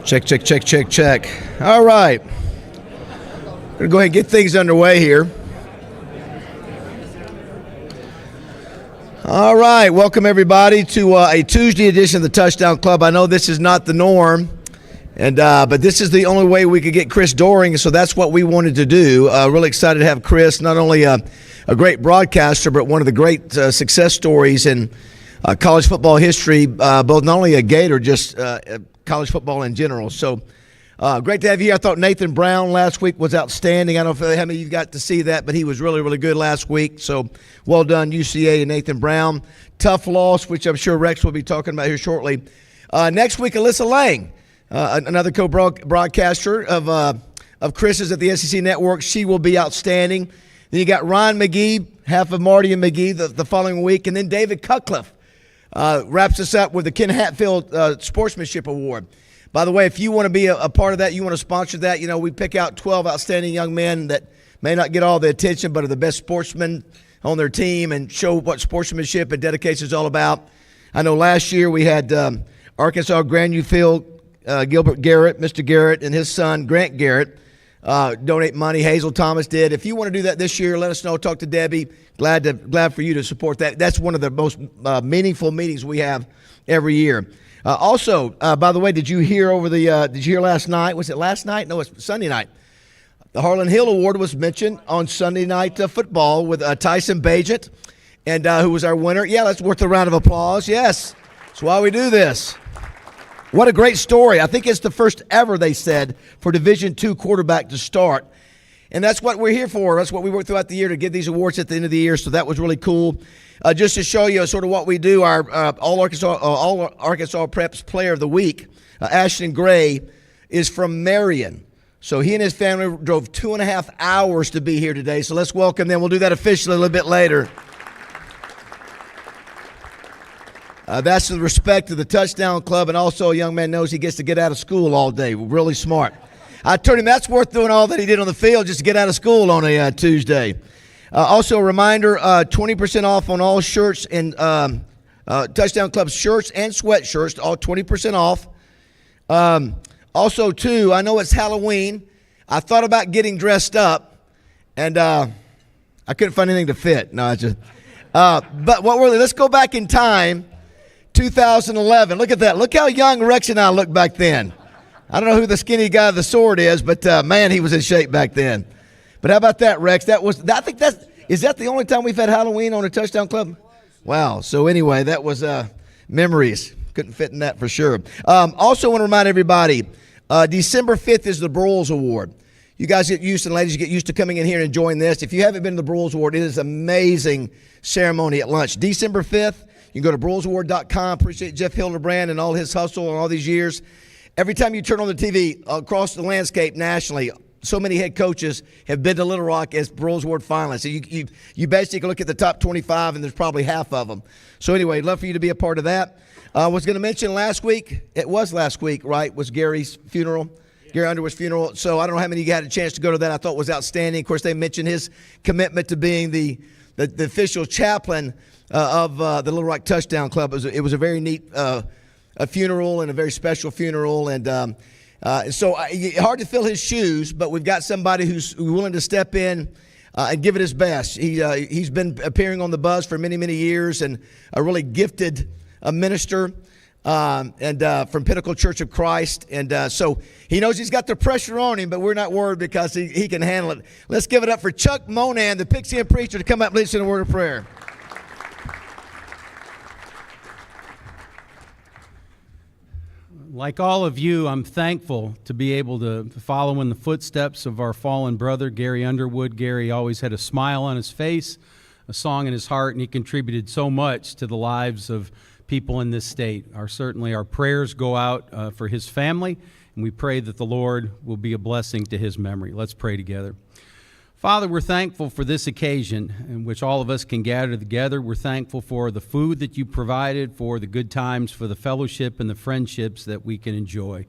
Check, check, check, check, check. All right. We're going to go ahead and get things underway here. All right. Welcome, everybody, to a Tuesday edition of the Touchdown Club. I know this is not the norm, And but this is the only way we could get Chris Doering, so that's what we wanted to do. Really excited to have Chris, not only a great broadcaster, but one of the great success stories in college football history, both not only a Gator, just college football in general. So great to have you here. I thought Nathan Brown last week was outstanding. I don't know how many of you got to see that, but he was really, really good last week. So well done, UCA and Nathan Brown. Tough loss, which I'm sure Rex will be talking about here shortly. Next week, Alyssa Lang. Another co-broadcaster of Chris's at the SEC Network. She will be outstanding. Then you got Ryan McGee, half of Marty and McGee the following week. And then David Cutcliffe wraps us up with the Ken Hatfield Sportsmanship Award. By the way, if you want to be a part of that, you want to sponsor that, we pick out 12 outstanding young men that may not get all the attention but are the best sportsmen on their team and show what sportsmanship and dedication is all about. I know last year we had Arkansas Grandview Field Gilbert Garrett, Mr. Garrett, and his son, Grant Garrett, donate money. Hazel Thomas did. If you want to do that this year, let us know. Talk to Debbie. Glad for you to support that. That's one of the most meaningful meetings we have every year. Also, by the way, did you hear last night? Was it last night? No, it's Sunday night. The Harlan Hill Award was mentioned on Sunday Night Football with Tyson Bagent, and who was our winner. Yeah, that's worth a round of applause. Yes, that's why we do this. What a great story. I think it's the first ever, they said, for Division II quarterback to start. And that's what we're here for. That's what we work throughout the year to give these awards at the end of the year. So that was really cool. Just to show you sort of what we do, our All Arkansas Preps Player of the Week, Ashton Gray, is from Marion. So he and his family drove 2.5 hours to be here today. So let's welcome them. We'll do that officially a little bit later. That's the respect of the Touchdown Club, and also a young man knows he gets to get out of school all day. Really smart. I told him that's worth doing all that he did on the field just to get out of school on a Tuesday. Also a reminder, 20% off on all shirts and Touchdown Club shirts and sweatshirts, all 20% off. Also, too, I know it's Halloween. I thought about getting dressed up, and I couldn't find anything to fit. No, but let's go back in time. 2011. Look at that. Look how young Rex and I looked back then. I don't know who the skinny guy with the sword is, but man, he was in shape back then. But how about that, Rex? Is that the only time we've had Halloween on a Touchdown Club? Wow. So anyway, that was memories. Couldn't fit in that for sure. Also want to remind everybody, December 5th is the Broyles Award. You guys get used, and ladies, get used to coming in here and enjoying this. If you haven't been to the Broyles Award, it is an amazing ceremony at lunch. December 5th. You can go to broylesaward.com. Appreciate Jeff Hildebrand and all his hustle and all these years. Every time you turn on the TV across the landscape nationally, so many head coaches have been to Little Rock as Broyles Award finalists. So you basically look at the top 25, and there's probably half of them. So anyway, love for you to be a part of that. I was going to mention last week, right, was Gary's funeral. Gary Underwood's funeral. So I don't know how many of you had a chance to go to that. I thought was outstanding. Of course, they mentioned his commitment to being the official chaplain of the Little Rock Touchdown Club. It was a very neat a funeral and a very special funeral. And so hard to fill his shoes, but we've got somebody who's willing to step in and give it his best. He's been appearing on the Buzz for many, many years and a really gifted minister. And from Pinnacle Church of Christ. And so he knows he's got the pressure on him, but we're not worried because he can handle it. Let's give it up for Chuck Monan, the Pigskin Preacher, to come up and lead us in a word of prayer. Like all of you, I'm thankful to be able to follow in the footsteps of our fallen brother, Gary Underwood. Gary always had a smile on his face, a song in his heart, and he contributed so much to the lives of people in this state. Certainly our prayers go out for his family, and we pray that the Lord will be a blessing to his memory. Let's pray together. Father, we're thankful for this occasion in which all of us can gather together. We're thankful for the food that you provided, for the good times, for the fellowship and the friendships that we can enjoy.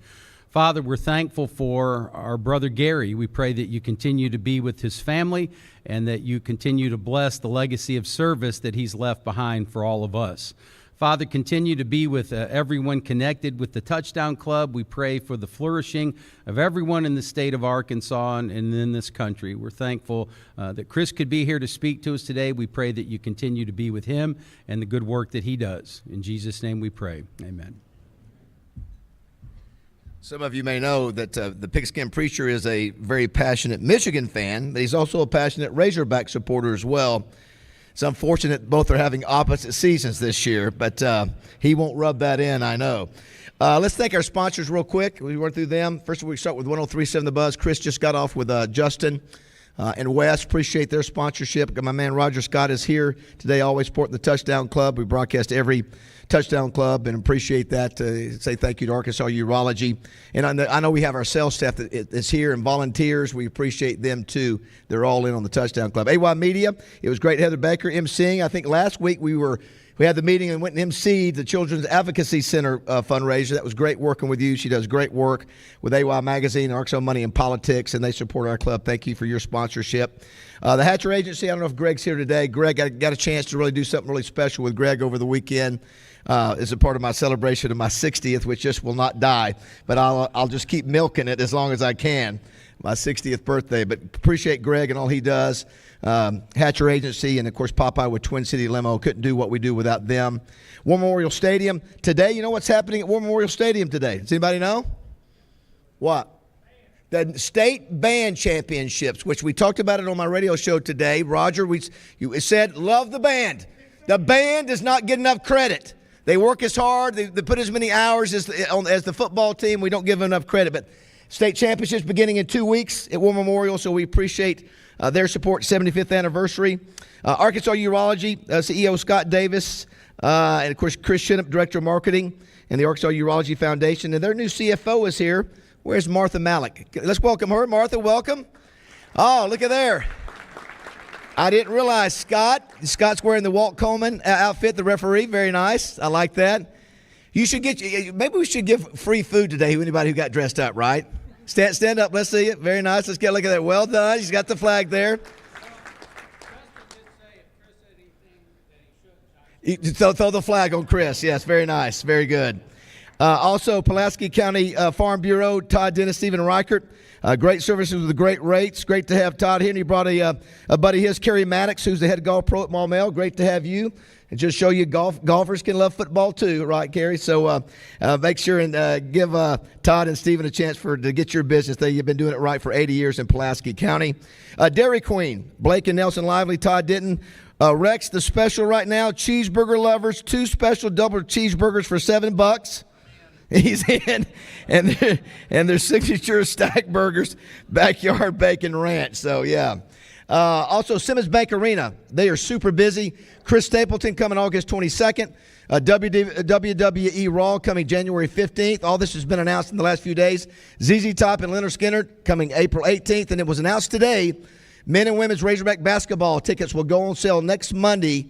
Father, we're thankful for our brother Gary. We pray that you continue to be with his family and that you continue to bless the legacy of service that he's left behind for all of us. Father, continue to be with everyone connected with the Touchdown Club. We pray for the flourishing of everyone in the state of Arkansas and in this country. We're thankful that Chris could be here to speak to us today. We pray that you continue to be with him and the good work that he does. In Jesus' name we pray. Amen. Some of you may know that the Pigskin Preacher is a very passionate Michigan fan, but he's also a passionate Razorback supporter as well. It's unfortunate both are having opposite seasons this year, but he won't rub that in, I know. Let's thank our sponsors real quick. We run through them. First of all, we start with 103.7 The Buzz. Chris just got off with Justin and Wes. Appreciate their sponsorship. My man Roger Scott is here today, always supporting the Touchdown Club. We broadcast every Touchdown Club and appreciate that. Say thank you to Arkansas Urology. And I know we have our sales staff that is here and volunteers. We appreciate them too. They're all in on the Touchdown Club. AY Media, it was great. Heather Baker emceeing. I think last week we had the meeting and went and emceed the Children's Advocacy Center fundraiser. That was great working with you. She does great work with AY Magazine, Arkansas Money in Politics, and they support our club. Thank you for your sponsorship. The Hatcher Agency, I don't know if Greg's here today. Greg, got a chance to really do something really special with Greg over the weekend. As a part of my celebration of my 60th, which just will not die. But I'll just keep milking it as long as I can. My 60th birthday. But appreciate Greg and all he does. Hatcher Agency and, of course, Popeye with Twin City Limo. Couldn't do what we do without them. War Memorial Stadium. Today, you know what's happening at War Memorial Stadium today? Does anybody know? What? The state band championships, which we talked about it on my radio show today. Roger, you said, love the band. The band does not get enough credit. They work as hard. They put as many hours as the football team. We don't give them enough credit. But state championships beginning in 2 weeks at War Memorial, so we appreciate their support. 75th anniversary. Arkansas Urology, CEO Scott Davis, and, of course, Chris Shinup, Director of Marketing, and the Arkansas Urology Foundation. And their new CFO is here. Where's Martha Malik? Let's welcome her. Martha, welcome. Oh, look at there. I didn't realize Scott's wearing the Walt Coleman outfit, the referee. Very nice. I like that. Maybe we should give free food today to anybody who got dressed up, right? Stand up. Let's see it. Very nice. Let's get a look at that. Well done. He's got the flag there. Throw the flag on Chris. Yes, very nice. Very good. Also, Pulaski County Farm Bureau, Todd Dennis, Stephen Reichert. Great services with great rates. Great to have Todd here. And he brought a buddy of his, Kerry Maddox, who's the head golf pro at Maumelle. Great to have you. And just show you golfers can love football too, right, Kerry? So make sure and give Todd and Stephen a chance to get your business. You've been doing it right for 80 years in Pulaski County. Dairy Queen, Blake and Nelson Lively, Todd Denton. Rex, the special right now, cheeseburger lovers, 2 special double cheeseburgers for $7. He's in, and their signature stack burgers, backyard bacon ranch. So, yeah. Also, Simmons Bank Arena, they are super busy. Chris Stapleton coming August 22nd. WWE Raw coming January 15th. All this has been announced in the last few days. ZZ Top and Leonard Skinner coming April 18th. And it was announced today, men and women's Razorback basketball tickets will go on sale next Monday,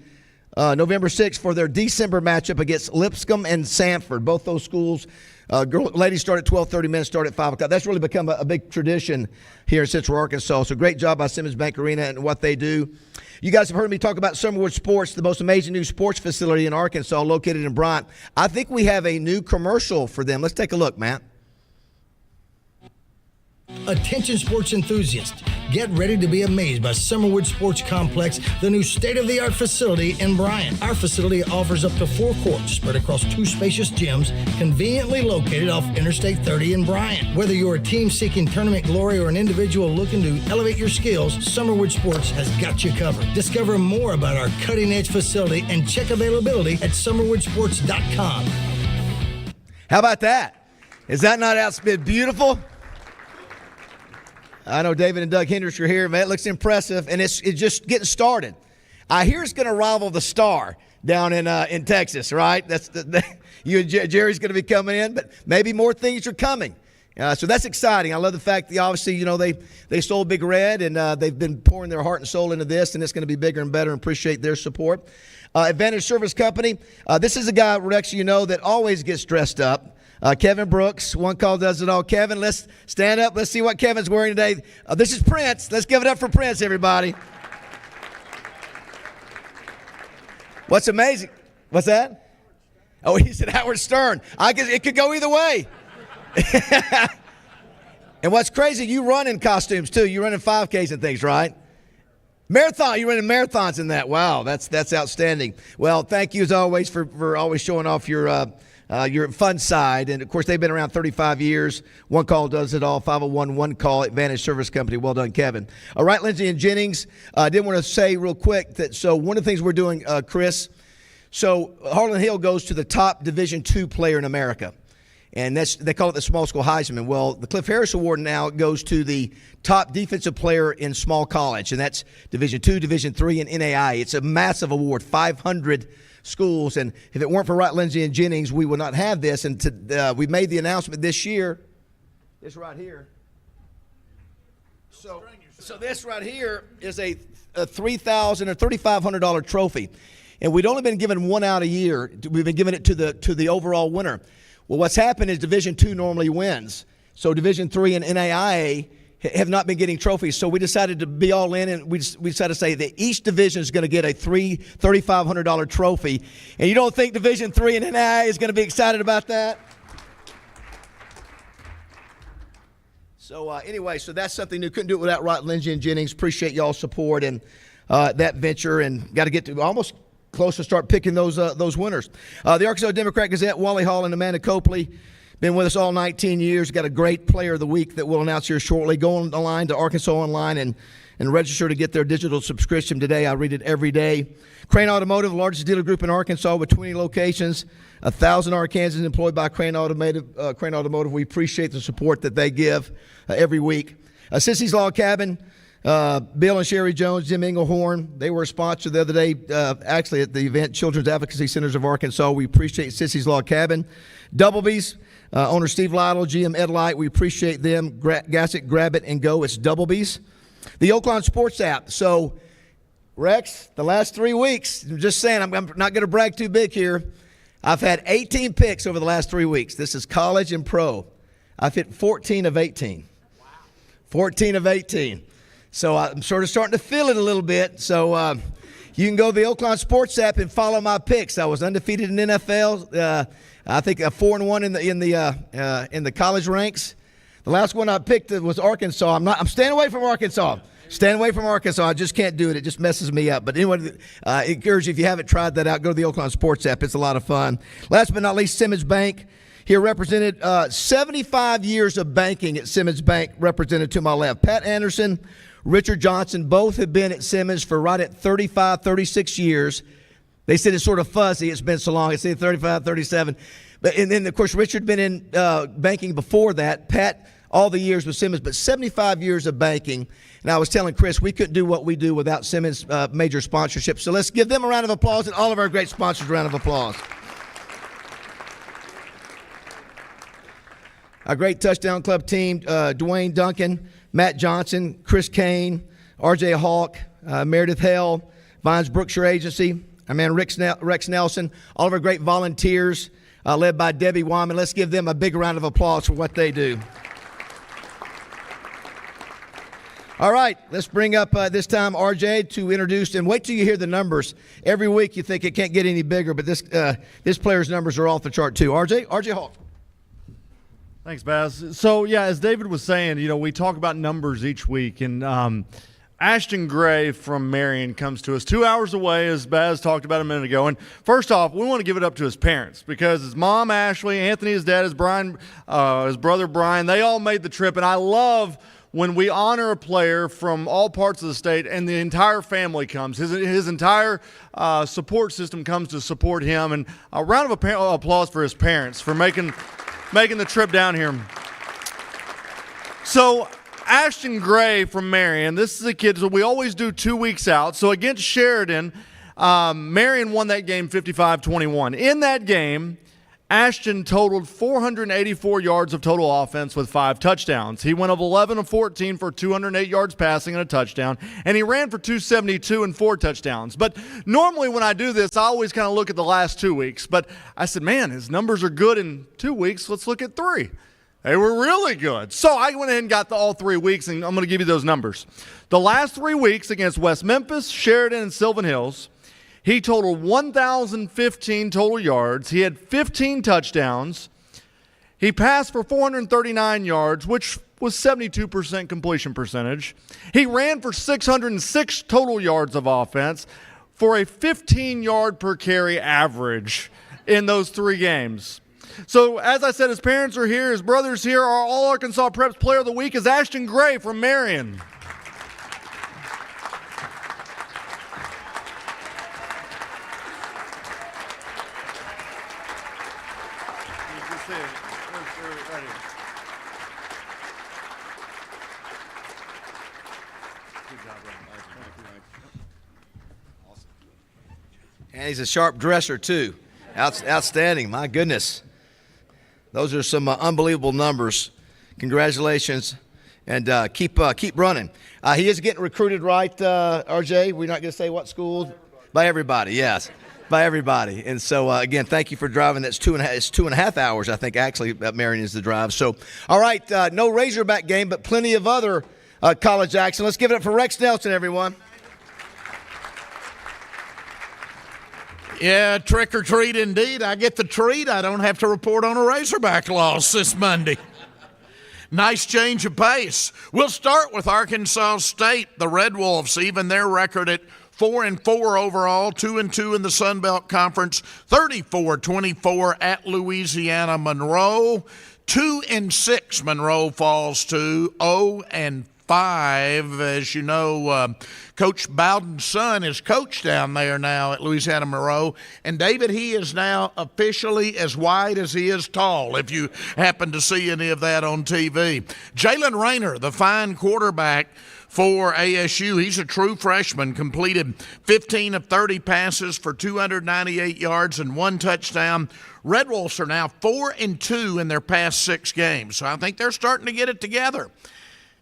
November 6th, for their December matchup against Lipscomb and Sanford. Both those schools, ladies start at 12:30, men start at 5 o'clock. That's really become a big tradition here in Central Arkansas. So great job by Simmons Bank Arena and what they do. You guys have heard me talk about Summerwood Sports, the most amazing new sports facility in Arkansas, located in Bryant. I think we have a new commercial for them. Let's take a look, Matt. Attention sports enthusiasts, get ready to be amazed by Summerwood Sports Complex, the new state-of-the-art facility in Bryant. Our facility offers up to 4 courts spread across 2 spacious gyms, conveniently located off Interstate 30 in Bryant. Whether you're a team seeking tournament glory or an individual looking to elevate your skills, Summerwood Sports has got you covered. Discover more about our cutting-edge facility and check availability at summerwoodsports.com. How about that? Is that not beautiful? I know David and Doug Hendricks are here, man. It looks impressive, and it's just getting started. I hear it's going to rival the Star down in Texas, right? You and Jerry's going to be coming in, but maybe more things are coming. So that's exciting. I love the fact that obviously, they sold Big Red, and they've been pouring their heart and soul into this, and it's going to be bigger and better, and appreciate their support. Advantage Service Company. This is a guy, Rex, that always gets dressed up. Kevin Brooks, one call does it all. Kevin, let's stand up. Let's see what Kevin's wearing today. This is Prince. Let's give it up for Prince, everybody. What's amazing? What's that? Oh, he said Howard Stern. I guess it could go either way. And what's crazy, you run in costumes too. You run in 5Ks and things, right? Marathon, you run in marathons in that. Wow, that's outstanding. Well, thank you as always for always showing off your your fund side. And, of course, they've been around 35 years. One Call does it all, 501 One Call, Advantage Service Company. Well done, Kevin. All right, Lindsay and Jennings, I did want to say real quick that so one of the things we're doing, Chris, so Harlan Hill goes to the top Division II player in America. And they call it the Small School Heisman. Well, the Cliff Harris Award now goes to the top defensive player in small college, and that's Division II, Division III, and NAI. It's a massive award, 500 schools. And if it weren't for Wright, Lindsay, and Jennings, we would not have this. And we made the announcement this year, this right here. So this right here is a $3,000 or $3,500 trophy. And we'd only been given one out a year. We've been giving it to the overall winner. Well, what's happened is Division II normally wins. So Division III and NAIA have not been getting trophies. So we decided to be all in, and we decided to say that each division is going to get a $3,500 trophy. And you don't think Division III and NAIA is going to be excited about that? So anyway, so that's something new. Couldn't do it without Wright, Lindsay, and Jennings. Appreciate y'all's support and that venture, and got to get to almost close to start picking those winners. The Arkansas Democrat-Gazette, Wally Hall and Amanda Copley, been with us all 19 years. Got a great player of the week that we'll announce here shortly. Go on the line to Arkansas Online and register to get their digital subscription today. I read it every day. Crane Automotive, largest dealer group in Arkansas with 20 locations, 1,000 Arkansans employed by Crane Automotive. We appreciate the support that they give every week. Sissy's Log Cabin, Bill and Sherry Jones, Jim Englehorn, they were a sponsor the other day, actually at the event, Children's Advocacy Centers of Arkansas. We appreciate Sissy's Log Cabin. Doublebee's, owner Steve Lytle, GM Ed Light, we appreciate them. Gas it, grab it, and go. It's Doublebee's. The Oakland Sports app. So, Rex, the last 3 weeks, I'm just saying, I'm not going to brag too big here. I've had 18 picks over the last 3 weeks. This is college and pro. I've hit 14 of 18. Wow. 14 of 18. So I'm sort of starting to feel it a little bit. So you can go to the Oakland Sports app and follow my picks. I was undefeated in NFL. I think 4-1 in the college ranks. The last one I picked was Arkansas. I'm staying away from Arkansas. Staying away from Arkansas. I just can't do it. It just messes me up. But anyway, I encourage you, if you haven't tried that out, go to the Oakland Sports app. It's a lot of fun. Last but not least, Simmons Bank. Here represented 75 years of banking at Simmons Bank, represented to my left. Pat Anderson, Richard Johnson, both have been at Simmons for right at 35, 36 years. They said it's sort of fuzzy. It's been so long. It's 35, 37. And then, of course, Richard been in banking before that. Pat, all the years with Simmons, but 75 years of banking. And I was telling Chris, we couldn't do what we do without Simmons' major sponsorship. So let's give them a round of applause and all of our great sponsors a round of applause. Our great Touchdown Club team, Dwayne Duncan, Matt Johnson, Chris Kane, R.J. Hawk, Meredith Hell, Vines Brookshire Agency, our man Rex Nelson, all of our great volunteers led by Debbie Wyman. Let's give them a big round of applause for what they do. All right, let's bring up this time RJ to introduce, and wait till you hear the numbers. Every week you think it can't get any bigger, but this player's numbers are off the chart too. RJ Hawk. Thanks, Baz. So, yeah, as David was saying, we talk about numbers each week, and Ashton Gray from Marion comes to us 2 hours away, as Baz talked about a minute ago. And first off, we want to give it up to his parents, because his mom, Ashley, Anthony, his dad, his brother, Brian, they all made the trip. And I love when we honor a player from all parts of the state and the entire family comes. His entire support system comes to support him. And a round of applause for his parents for making the trip down here. So, Ashton Gray from Marion, this is a kid, so we always do 2 weeks out. So against Sheridan, Marion won that game 55-21. In that game, Ashton totaled 484 yards of total offense with 5 touchdowns. He went of 11 of 14 for 208 yards passing and a touchdown, and he ran for 272 and 4 touchdowns. But normally when I do this, I always kind of look at the last 2 weeks. But I said, man, his numbers are good in 2 weeks. Let's look at 3. They were really good. So I went ahead and got all 3 weeks, and I'm going to give you those numbers. The last 3 weeks against West Memphis, Sheridan, and Sylvan Hills, he totaled 1,015 total yards. He had 15 touchdowns. He passed for 439 yards, which was 72% completion percentage. He ran for 606 total yards of offense for a 15-yard per carry average in those 3 games. So, as I said, his parents are here, his brother's here. Our All-Arkansas Preps Player of the Week is Ashton Gray from Marion. And he's a sharp dresser, too. Outstanding. My goodness. Those are some unbelievable numbers. Congratulations. And keep running. He is getting recruited, right, RJ? We're not going to say what school? By everybody, yes. By everybody. And so, again, thank you for driving. That's 2.5 hours, I think, actually, Marion is the drive. So, all right, no Razorback game, but plenty of other college action. Let's give it up for Rex Nelson, everyone. Yeah, trick or treat indeed. I get the treat. I don't have to report on a Razorback loss this Monday. Nice change of pace. We'll start with Arkansas State. The Red Wolves, even their record at 4-4 overall, 2-2 in the Sun Belt Conference, 34-24 at Louisiana Monroe. 2-6 Monroe falls to 0-5. As you know, Coach Bowden's son is coach down there now at Louisiana Monroe. And, David, he is now officially as wide as he is tall, if you happen to see any of that on TV. Jalen Rayner, the fine quarterback for ASU, he's a true freshman, completed 15 of 30 passes for 298 yards and 1 touchdown. Red Wolves are now 4-2 in their past 6 games, so I think they're starting to get it together.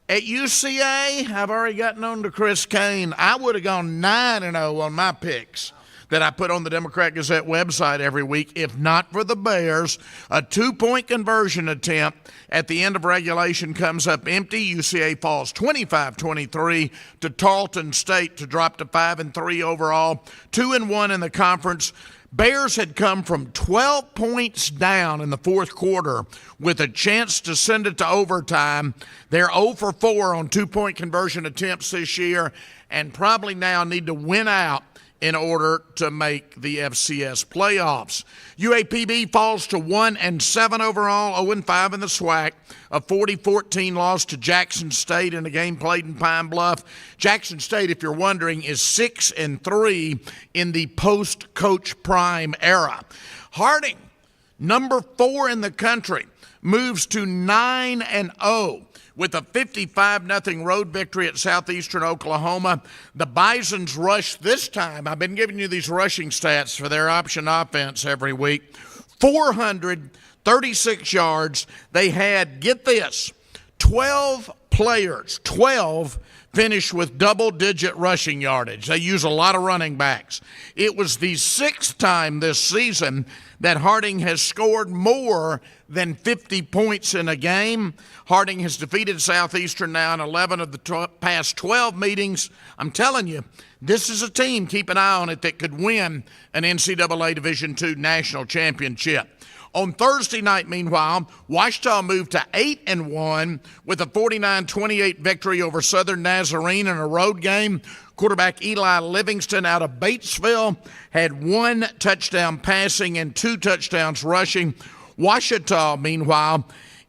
At UCA, I've already gotten on to Chris Kane. I would have gone 9-0 on my picks that I put on the Democrat Gazette website every week, if not for the Bears. A 2-point conversion attempt at the end of regulation comes up empty. UCA falls 25-23 to Tarleton State to drop to 5-3 overall, 2-1 in the conference. Bears had come from 12 points down in the fourth quarter with a chance to send it to overtime. They're 0 for 4 on 2-point conversion attempts this year and probably now need to win out in order to make the FCS playoffs. UAPB falls to 1-7 overall, 0-5 in the SWAC. A 40-14 loss to Jackson State in a game played in Pine Bluff. Jackson State, if you're wondering, is 6-3 in the post-Coach Prime era. Harding, number 4 in the country, moves to 9-0. With a 55-0 road victory at Southeastern Oklahoma. The Bisons rush this time. I've been giving you these rushing stats for their option offense every week. 436 yards. They had, get this, 12 players, 12 finished with double-digit rushing yardage. They use a lot of running backs. It was the 6th time this season that Harding has scored more than 50 points in a game. Harding has defeated Southeastern now in 11 of the past 12 meetings. I'm telling you, this is a team, keep an eye on it, that could win an NCAA Division II national championship. On Thursday night, meanwhile, Ouachita moved to 8-1 with a 49-28 victory over Southern Nazarene in a road game. Quarterback Eli Livingston out of Batesville had 1 touchdown passing and 2 touchdowns rushing. Ouachita, meanwhile,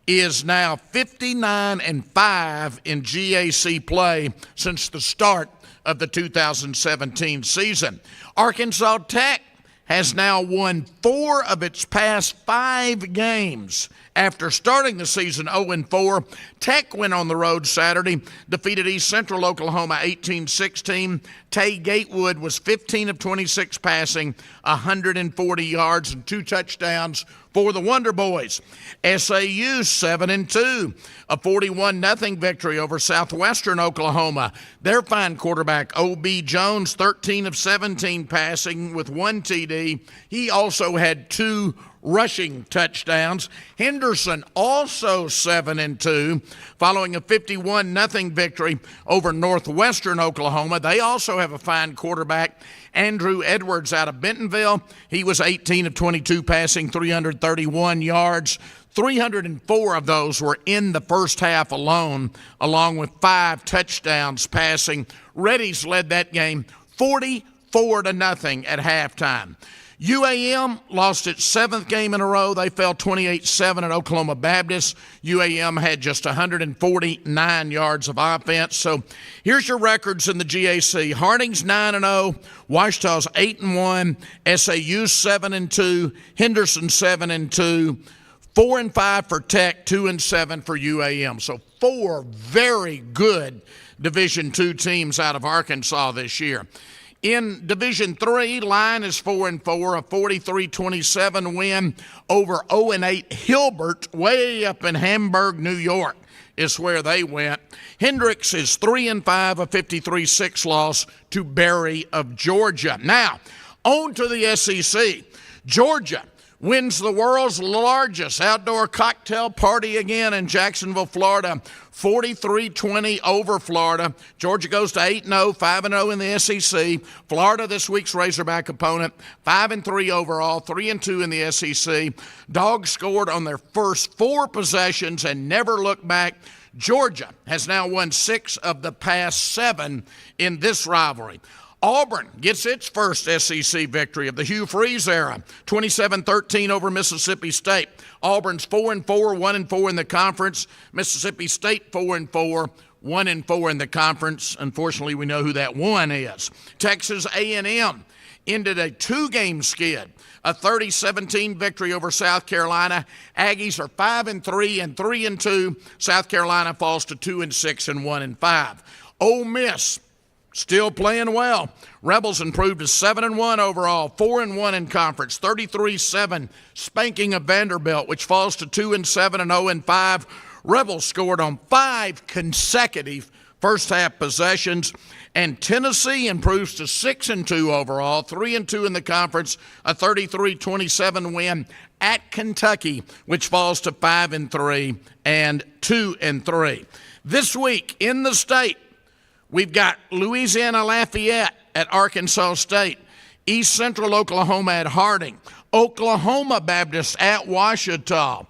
is now 59-5 in GAC play since the start of the 2017 season. Arkansas Tech has now won 4 of its past 5 games. After starting the season 0-4, Tech went on the road Saturday, defeated East Central Oklahoma 18-16. Tay Gatewood was 15 of 26 passing, 140 yards and 2 touchdowns for the Wonder Boys. SAU 7-2, a 41-0 victory over Southwestern Oklahoma. Their fine quarterback, O.B. Jones, 13 of 17 passing with 1 TD. He also had 2 rushing touchdowns. Henderson also 7-2, following a 51-0 victory over Northwestern Oklahoma. They also have a fine quarterback, Andrew Edwards out of Bentonville. He was 18 of 22 passing, 331 yards. 304 of those were in the first half alone, along with 5 touchdowns passing. Reddy's led that game 44-0 at halftime. UAM lost its 7th game in a row. They fell 28-7 at Oklahoma Baptist. UAM had just 149 yards of offense. So here's your records in the GAC. Harding's 9-0, Ouachita's 8-1, SAU 7-2, Henderson 7-2, 4-5 for Tech, 2-7 for UAM. So 4 very good Division II teams out of Arkansas this year. In Division III, Line is 4-4, a 43-27 win over 0-8 Hilbert, way up in Hamburg, New York, is where they went. Hendricks is 3-5, a 53-6 loss to Berry of Georgia. Now, on to the SEC. Georgia wins the world's largest outdoor cocktail party again in Jacksonville, Florida, 43-20 over Florida. Georgia goes to 8-0, 5-0 in the SEC. Florida, this week's Razorback opponent, 5-3 overall, 3-2 in the SEC. Dogs scored on their first 4 possessions and never looked back. Georgia has now won 6 of the past 7 in this rivalry. Auburn gets its first SEC victory of the Hugh Freeze era, 27-13 over Mississippi State. Auburn's 4-4, 1-4 in the conference. Mississippi State 4-4, 1-4 in the conference. Unfortunately, we know who that one is. Texas A&M ended a 2-game skid, a 30-17 victory over South Carolina. Aggies are 5-3 and 3-2. South Carolina falls to 2-6 and 1-5. Ole Miss still playing well. Rebels improved to 7-1 overall, 4-1 in conference, 33-7 spanking of Vanderbilt, which falls to 2-7 and 0-5. Rebels scored on 5 consecutive first-half possessions, and Tennessee improves to 6-2 overall, 3-2 in the conference, a 33-27 win at Kentucky, which falls to 5-3 and 2-3. This week in the state, we've got Louisiana Lafayette at Arkansas State, East Central Oklahoma at Harding, Oklahoma Baptist at Ouachita,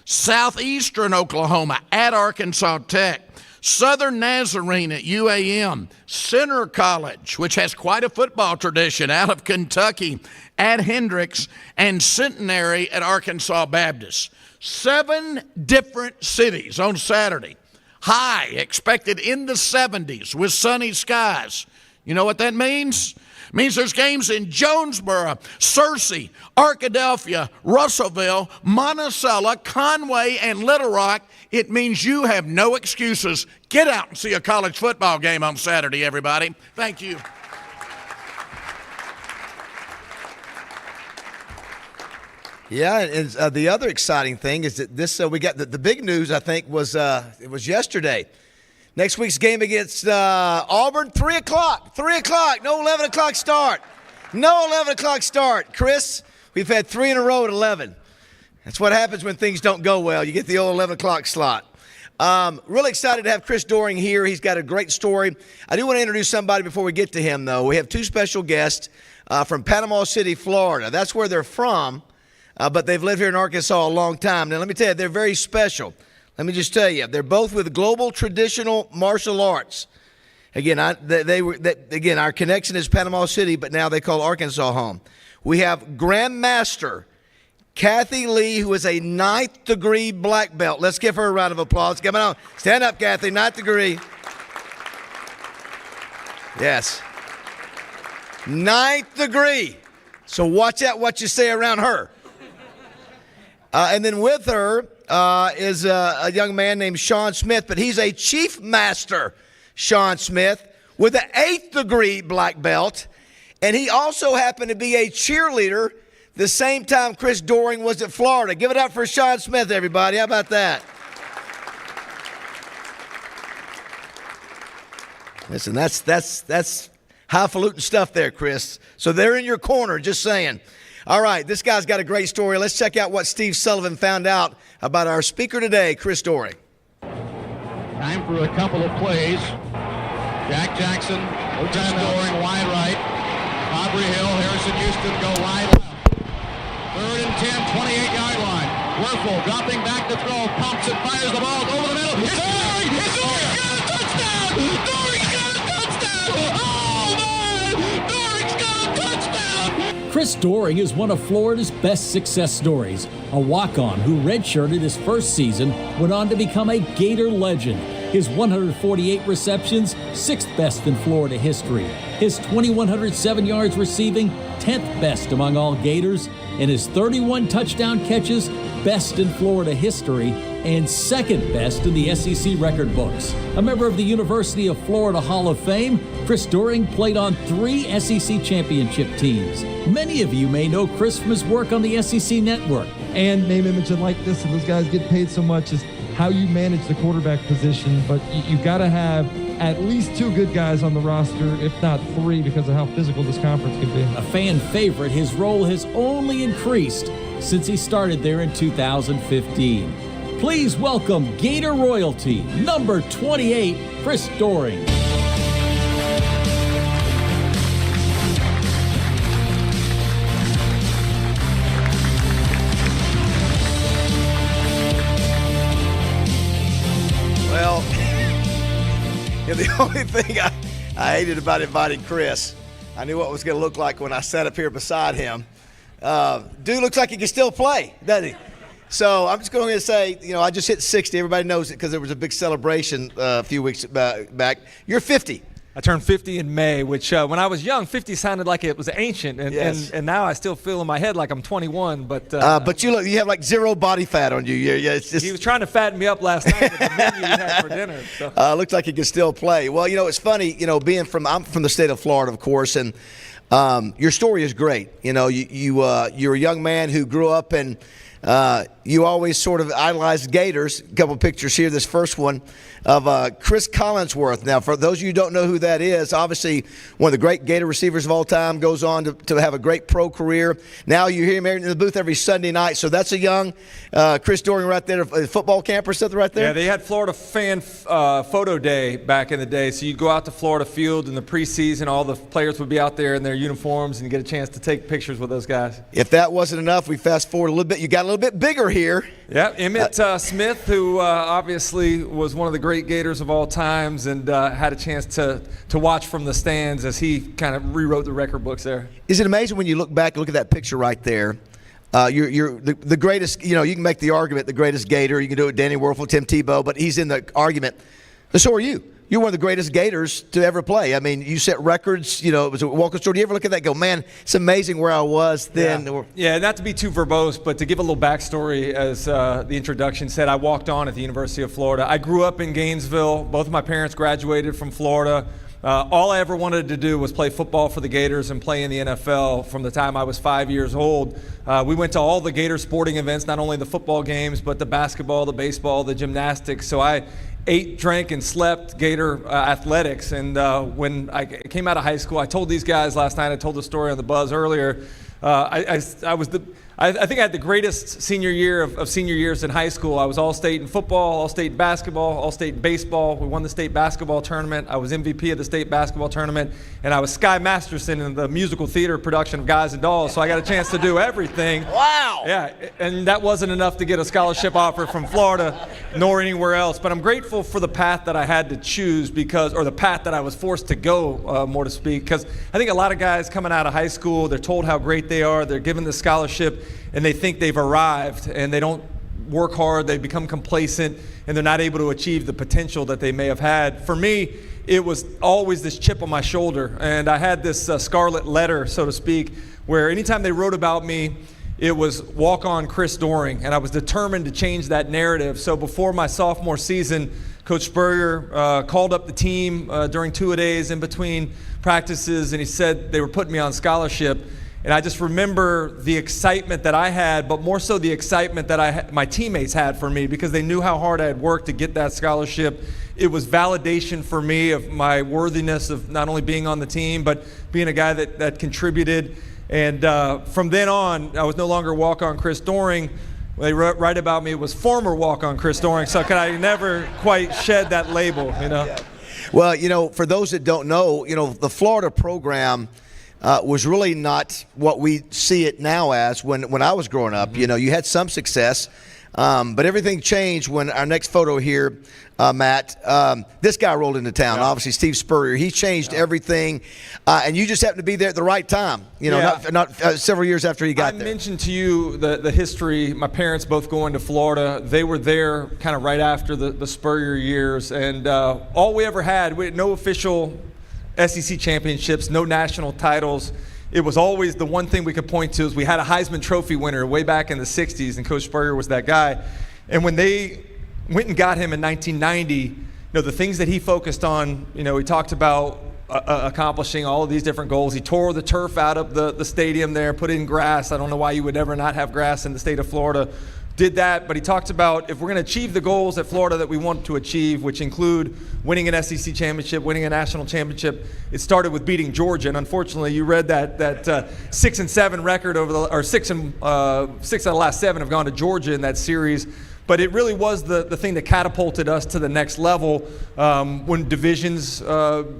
Southeastern Oklahoma at Arkansas Tech, Southern Nazarene at UAM, Center College, which has quite a football tradition, out of Kentucky at Hendricks, and Centenary at Arkansas Baptist. 7 different cities on Saturday. High expected in the 70s with sunny skies. You know what that means? It means there's games in Jonesboro, Searcy, Arkadelphia, Russellville, Monticello, Conway, and Little Rock. It means you have no excuses. Get out and see a college football game on Saturday, everybody. Thank you. Yeah, and the other exciting thing is that this we got the big news, I think, was it was yesterday. Next week's game against Auburn, 3 o'clock. 3 o'clock, no 11 o'clock start. No 11 o'clock start. Chris, we've had 3 in a row at 11. That's what happens when things don't go well. You get the old 11 o'clock slot. Really excited to have Chris Doering here. He's got a great story. I do want to introduce somebody before we get to him, though. We have 2 special guests from Panama City, Florida. That's where they're from. But they've lived here in Arkansas a long time. Now, let me tell you, they're very special. Let me just tell you, they're both with Global Traditional Martial Arts. Again, our connection is Panama City, but now they call Arkansas home. We have Grandmaster Kathy Lee, who is a 9th degree black belt. Let's give her a round of applause. Come on. Stand up, Kathy, 9th degree. Yes. 9th degree. So watch out what you say around her. And then with her is a young man named Sean Smith, but he's a Chief Master, Sean Smith, with an 8th degree black belt. And he also happened to be a cheerleader the same time Chris Doering was at Florida. Give it up for Sean Smith, everybody. How about that? Listen, that's highfalutin stuff there, Chris. So they're in your corner, just saying. All right, this guy's got a great story. Let's check out what Steve Sullivan found out about our speaker today, Chris Doering. Time for a couple of plays. Jack Jackson, Chris Doering wide right. Aubrey Hill, Harrison Houston go wide left. 3rd and 10, 28-yard line. Werfel dropping back to throw, pumps and fires the ball over the middle. It's Doering! It's Doering! Got a touchdown! Doering's got a touchdown! Oh, man! Doering's got a touchdown! Chris Doering is one of Florida's best success stories. A walk-on who redshirted his first season went on to become a Gator legend. His 148 receptions, 6th best in Florida history. His 2,107 yards receiving, 10th best among all Gators. And his 31 touchdown catches, best in Florida history, and 2nd best in the SEC record books. A member of the University of Florida Hall of Fame, Chris Doering played on 3 SEC championship teams. Many of you may know Chris from his work on the SEC Network. And name, image, and likeness, and those guys get paid so much is how you manage the quarterback position. But you got to have at least 2 good guys on the roster, if not 3, because of how physical this conference can be. A fan favorite, his role has only increased since he started there in 2015. Please welcome Gator royalty, number 28, Chris Doering. Well, the only thing I hated about inviting Chris, I knew what it was going to look like when I sat up here beside him. Dude looks like he can still play, doesn't he? So I'm just going to say, I just hit 60. Everybody knows it because there was a big celebration a few weeks back. You're 50. I turned 50 in May, which when I was young, 50 sounded like it was ancient, and, Yes. and now I still feel in my head like I'm 21. But you have like 0 body fat on you. Yeah, it's just. he was trying to fatten me up last night with the menu we had for dinner. So. Looks like he can still play. Well, it's funny. I'm from the state of Florida, of course, and your story is great. You're a young man who grew up and. You always sort of idolized Gators. A couple of pictures here. This first one of Chris Collinsworth. Now, for those of you who don't know who that is, obviously one of the great Gator receivers of all time, goes on to have a great pro career. Now you hear him in the booth every Sunday night. So that's a young Chris Doering right there, a football camp or something right there? Yeah, they had Florida fan photo day back in the day. So you'd go out to Florida Field in the preseason. All the players would be out there in their uniforms and get a chance to take pictures with those guys. If that wasn't enough, we fast forward a little bit. You got a little bit bigger here. Yeah, Emmett Smith, who obviously was one of the great Gators of all times, and had a chance to watch from the stands as he kind of rewrote the record books there. Is it amazing when you look back and look at that picture right there? You're the greatest. You can make the argument the greatest Gator. You can do it, Danny Werfel, Tim Tebow, but he's in the argument. And so are you. You're one of the greatest Gators to ever play. I mean, you set records. It was a walking story. Do you ever look at that and go, man, it's amazing where I was then? Yeah, not to be too verbose, but to give a little backstory, as the introduction said, I walked on at the University of Florida. I grew up in Gainesville. Both of my parents graduated from Florida. All I ever wanted to do was play football for the Gators and play in the NFL from the time I was 5 years old. We went to all the Gator sporting events, not only the football games, but the basketball, the baseball, the gymnastics. So I ate, drank, and slept Gator athletics. And when I came out of high school, I told these guys last night, I told the story on the Buzz earlier, I think I had the greatest senior year of senior years in high school. I was all-state in football, all-state in basketball, all-state in baseball. We won the state basketball tournament. I was MVP of the state basketball tournament, and I was Sky Masterson in the musical theater production of Guys and Dolls, so I got a chance to do everything. Wow! Yeah, and that wasn't enough to get a scholarship offer from Florida nor anywhere else, but I'm grateful for the path that I had to choose or the path that I was forced to go, more to speak, because I think a lot of guys coming out of high school, they're told how great they are, they're given the scholarship, and they think they've arrived, and they don't work hard, they become complacent, and they're not able to achieve the potential that they may have had. For me, it was always this chip on my shoulder, and I had this scarlet letter, so to speak, where anytime they wrote about me, it was walk on Chris Doering, and I was determined to change that narrative. So before my sophomore season, Coach Spurrier called up the team during two-a-days in between practices, and he said they were putting me on scholarship. And I just remember the excitement that I had, but more so the excitement that my teammates had for me, because they knew how hard I had worked to get that scholarship. It was validation for me of my worthiness of not only being on the team, but being a guy that contributed. And from then on, I was no longer walk-on Chris Doering. When they write about me, it was former walk-on Chris Doering, so I never quite shed that label, Yeah. Well, for those that don't know, the Florida program was really not what we see it now as when I was growing up. You had some success. But everything changed when our next photo here, Matt, this guy rolled into town. Obviously, Steve Spurrier. He changed everything, and you just happened to be there at the right time. Not several years after he got there. I mentioned to you the history. My parents both going to Florida. They were there kind of right after the Spurrier years, and all we ever had, we had no official SEC championships, no national titles. It was always the one thing we could point to is we had a Heisman Trophy winner way back in the 60s, and Coach Spurrier was that guy. And when they went and got him in 1990, the things that he focused on, he talked about accomplishing all of these different goals. He tore the turf out of the stadium there, put in grass. I don't know why you would ever not have grass in the state of Florida. Did that, but he talked about if we're going to achieve the goals at Florida that we want to achieve, which include winning an SEC championship, winning a national championship, it started with beating Georgia. And unfortunately, you read that 6-7 record over six out of the last 7 have gone to Georgia in that series. But it really was the thing that catapulted us to the next level when divisions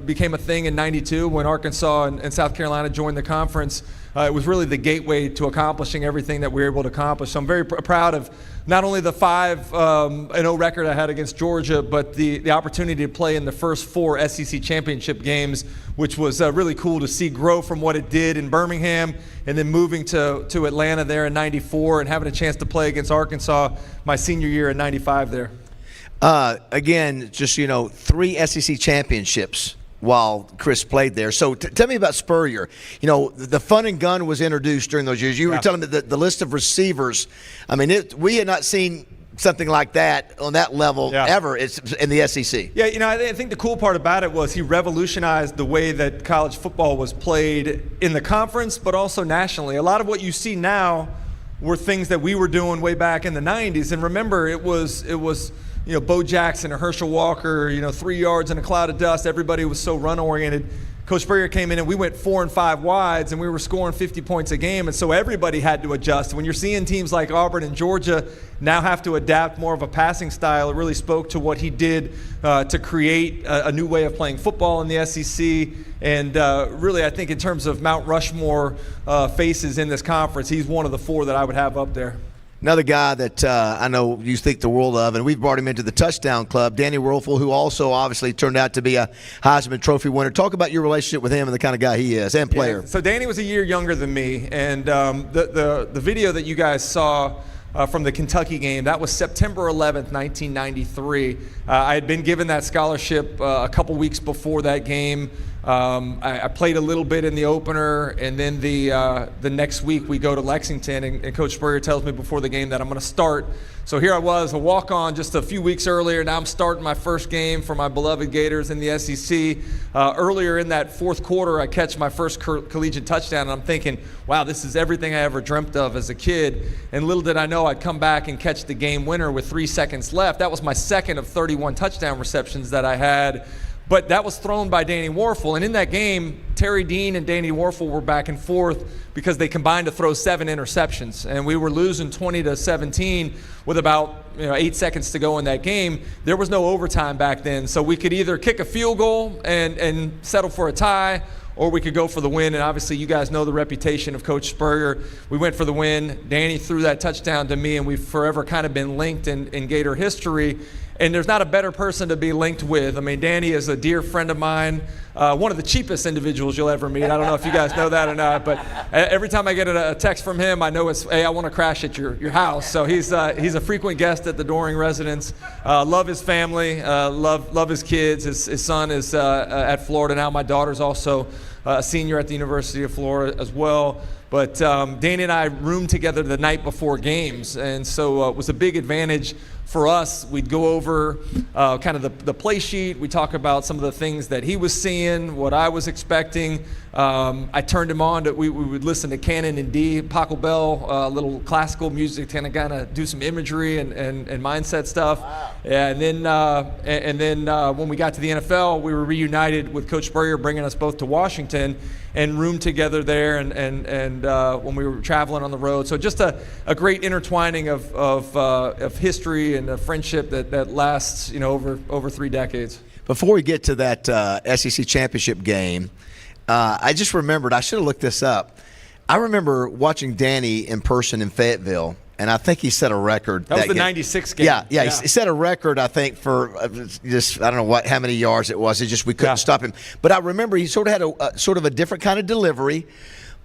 became a thing in '92, when Arkansas and South Carolina joined the conference. It was really the gateway to accomplishing everything that we were able to accomplish. So I'm very proud of not only the 5-0 record I had against Georgia, but the opportunity to play in the first 4 SEC championship games, which was really cool to see grow from what it did in Birmingham and then moving to Atlanta there in '94 and having a chance to play against Arkansas my senior year in '95 there. Again, just 3 SEC championships while Chris played there. So tell me about Spurrier. The fun and gun was introduced during those years. You were telling me that the list of receivers, we had not seen something like that on that level ever in the SEC. Yeah, I think the cool part about it was he revolutionized the way that college football was played in the conference, but also nationally. A lot of what you see now were things that we were doing way back in the 90s. And remember, it was Bo Jackson or Herschel Walker, 3 yards in a cloud of dust. Everybody was so run-oriented. Coach Spurrier came in and we went 4 and 5 wides and we were scoring 50 points a game, and so everybody had to adjust. When you're seeing teams like Auburn and Georgia now have to adapt more of a passing style, it really spoke to what he did to create a new way of playing football in the SEC. And really, I think in terms of Mount Rushmore faces in this conference, he's one of the 4 that I would have up there. Another guy that I know you think the world of, and we've brought him into the Touchdown Club, Danny Werfel, who also obviously turned out to be a Heisman Trophy winner. Talk about your relationship with him and the kind of guy he is and player. Yeah, so Danny was a year younger than me, and the video that you guys saw from the Kentucky game, that was September 11th, 1993. I had been given that scholarship a couple weeks before that game. I played a little bit in the opener, and then the next week we go to Lexington, and Coach Spurrier tells me before the game that I'm going to start. So here I was, a walk-on just a few weeks earlier. Now I'm starting my first game for my beloved Gators in the SEC. Earlier in that fourth quarter, I catch my first collegiate touchdown, and I'm thinking, wow, this is everything I ever dreamt of as a kid. And little did I know I'd come back and catch the game winner with 3 seconds left. That was my second of 31 touchdown receptions that I had. But that was thrown by Danny Werfel. And in that game, Terry Dean and Danny Werfel were back and forth because they combined to throw 7 interceptions. And we were losing 20-17 with about 8 seconds to go in that game. There was no overtime back then. So we could either kick a field goal and settle for a tie, or we could go for the win. And obviously you guys know the reputation of Coach Spurrier. We went for the win. Danny threw that touchdown to me, and we've forever kind of been linked in Gator history. And there's not a better person to be linked with. I mean, Danny is a dear friend of mine, one of the cheapest individuals you'll ever meet. I don't know if you guys know that or not, but every time I get a text from him, I know it's, hey, I want to crash at your house. So he's a frequent guest at the Doering residence. Love his family, love his kids. His son is at Florida now. My daughter's also a senior at the University of Florida as well. But Danny and I roomed together the night before games, and so it was a big advantage for us. We'd go over kind of the play sheet. We talk about some of the things that he was seeing, what I was expecting. I turned him on to, we would listen to Canon and D, Paco Bell, a little classical music, kind of do some imagery and mindset stuff. Wow. Yeah, and then when we got to the NFL, we were reunited with Coach Spurrier, bringing us both to Washington and roomed together there, and when we were traveling on the road. So just a great intertwining of history and a friendship that lasts over 3 decades. Before we get to that SEC championship game, I just remembered, I should have looked this up. I remember watching Danny in person in Fayetteville, And I think he set a record. That was the game. 96 game. Yeah. He set a record, I think, for just I don't know how many yards it was. It's just we couldn't stop him. But I remember he sort of had a sort of a different kind of delivery.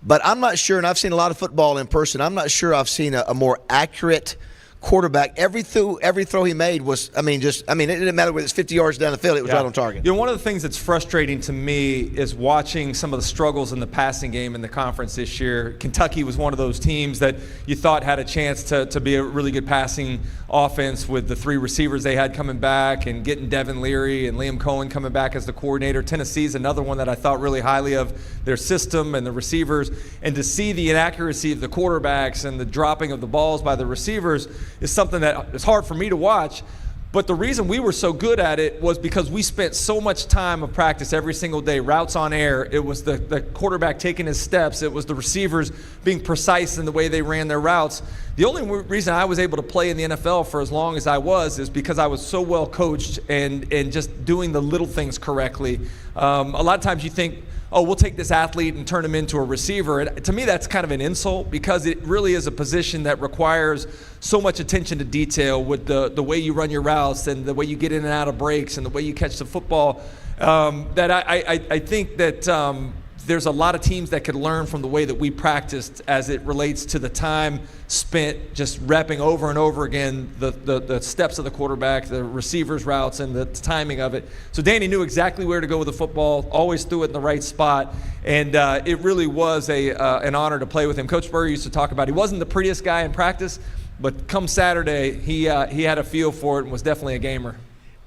But I'm not sure, and I've seen a lot of football in person. I'm not sure I've seen a more accurate quarterback. Every throw he made was, it didn't matter whether it's 50 yards down the field, it was right on target. You know, one of the things that's frustrating to me is watching some of the struggles in the passing game in the conference this year. Kentucky was one of those teams that you thought had a chance to be a really good passing offense with the 3 receivers they had coming back and getting Devin Leary and Liam Cohen coming back as the coordinator. Tennessee's another one that I thought really highly of, their system and the receivers. And to see the inaccuracy of the quarterbacks and the dropping of the balls by the receivers is something that is hard for me to watch. But the reason we were so good at it was because we spent so much time of practice every single day, routes on air. It was the quarterback taking his steps. It was the receivers being precise in the way they ran their routes. The only reason I was able to play in the NFL for as long as I was is because I was so well coached and just doing the little things correctly. A lot of times you think, oh, we'll take this athlete and turn him into a receiver. And to me, that's kind of an insult because it really is a position that requires so much attention to detail with the way you run your routes and the way you get in and out of breaks and the way you catch the football, that I think that there's a lot of teams that could learn from the way that we practiced as it relates to the time spent just repping over and over again the steps of the quarterback, the receivers' routes, and the timing of it. So Danny knew exactly where to go with the football, always threw it in the right spot, and it really was an honor to play with him. Coach Burr used to talk about he wasn't the prettiest guy in practice, but come Saturday, he had a feel for it and was definitely a gamer.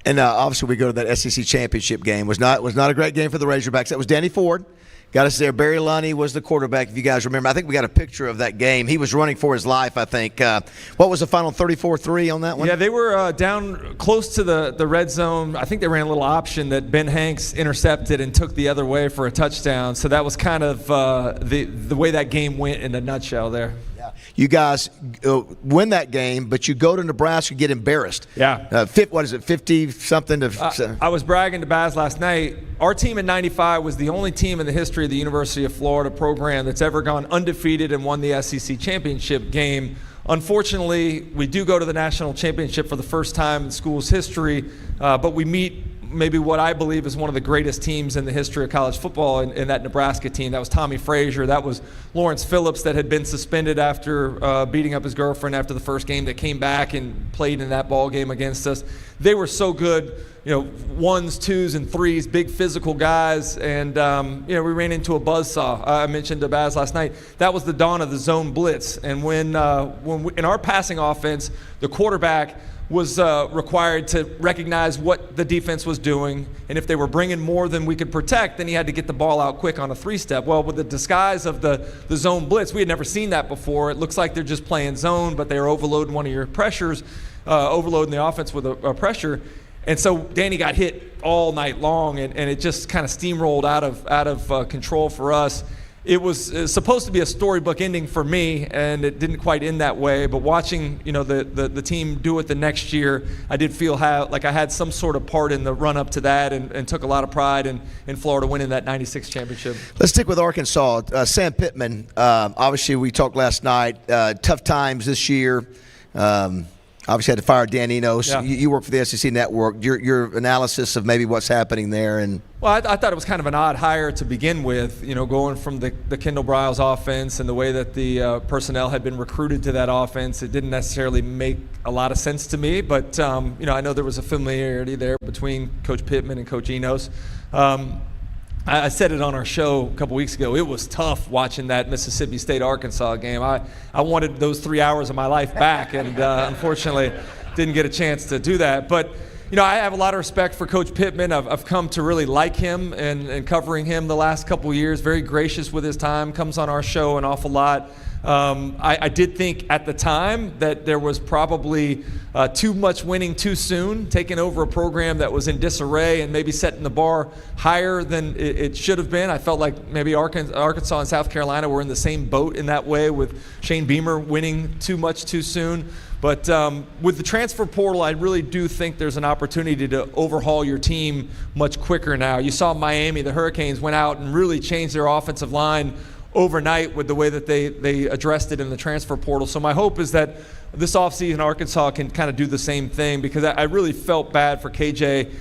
And obviously we go to that SEC championship game. Was not a great game for the Razorbacks. That was Danny Ford. Got us there. Barry Lunny was the quarterback, if you guys remember. I think we got a picture of that game. He was running for his life, I think. What was the final, 34-3 on that one? Yeah, they were down close to the red zone. I think they ran a little option that Ben Hanks intercepted and took the other way for a touchdown. So that was kind of the way that game went in a nutshell there. Yeah. You guys win that game, but you go to Nebraska and get embarrassed. Yeah. 50-something to I was bragging to Baz last night. Our team in 95 was the only team in the history of the University of Florida program that's ever gone undefeated and won the SEC championship game. Unfortunately, we do go to the national championship for the first time in school's history, but we meet maybe what I believe is one of the greatest teams in the history of college football in that Nebraska team. That was Tommy Frazier. That was Lawrence Phillips that had been suspended after beating up his girlfriend after the first game, that came back and played in that ball game against us. They were so good, ones, twos, and threes, big physical guys. And, we ran into a buzzsaw. I mentioned to Baz last night, that was the dawn of the zone blitz. And when in our passing offense, the quarterback was required to recognize what the defense was doing, and if they were bringing more than we could protect, then he had to get the ball out quick on a 3-step. Well, with the disguise of the zone blitz, we had never seen that before. It looks like they're just playing zone, but they're overloading one of your pressures, overloading the offense with a pressure. And so Danny got hit all night long, and it just kind of steamrolled out of control for us. It was supposed to be a storybook ending for me, and it didn't quite end that way. But watching, the team do it the next year, I did feel like I had some sort of part in the run-up to that, and took a lot of pride in Florida winning that 96 championship. Let's stick with Arkansas. Sam Pittman, obviously we talked last night, tough times this year. Obviously had to fire Dan Enos. Yeah. You work for the SEC Network. Your analysis of maybe what's happening there and – Well, I thought it was kind of an odd hire to begin with, going from the Kendall Briles offense and the way that the personnel had been recruited to that offense. It didn't necessarily make a lot of sense to me, but, I know there was a familiarity there between Coach Pittman and Coach Enos. I said it on our show a couple weeks ago. It was tough watching that Mississippi State-Arkansas game. I wanted those 3 hours of my life back, and unfortunately didn't get a chance to do that. But I have a lot of respect for Coach Pittman. I've come to really like him and covering him the last couple of years. Very gracious with his time, comes on our show an awful lot. I did think at the time that there was probably too much winning too soon, taking over a program that was in disarray and maybe setting the bar higher than it should have been. I felt like maybe Arkansas and South Carolina were in the same boat in that way, with Shane Beamer winning too much too soon. But with the transfer portal, I really do think there's an opportunity to overhaul your team much quicker now. You saw Miami, the Hurricanes went out and really changed their offensive line overnight with the way that they addressed it in the transfer portal. So my hope is that this offseason Arkansas can kind of do the same thing, because I really felt bad for KJ,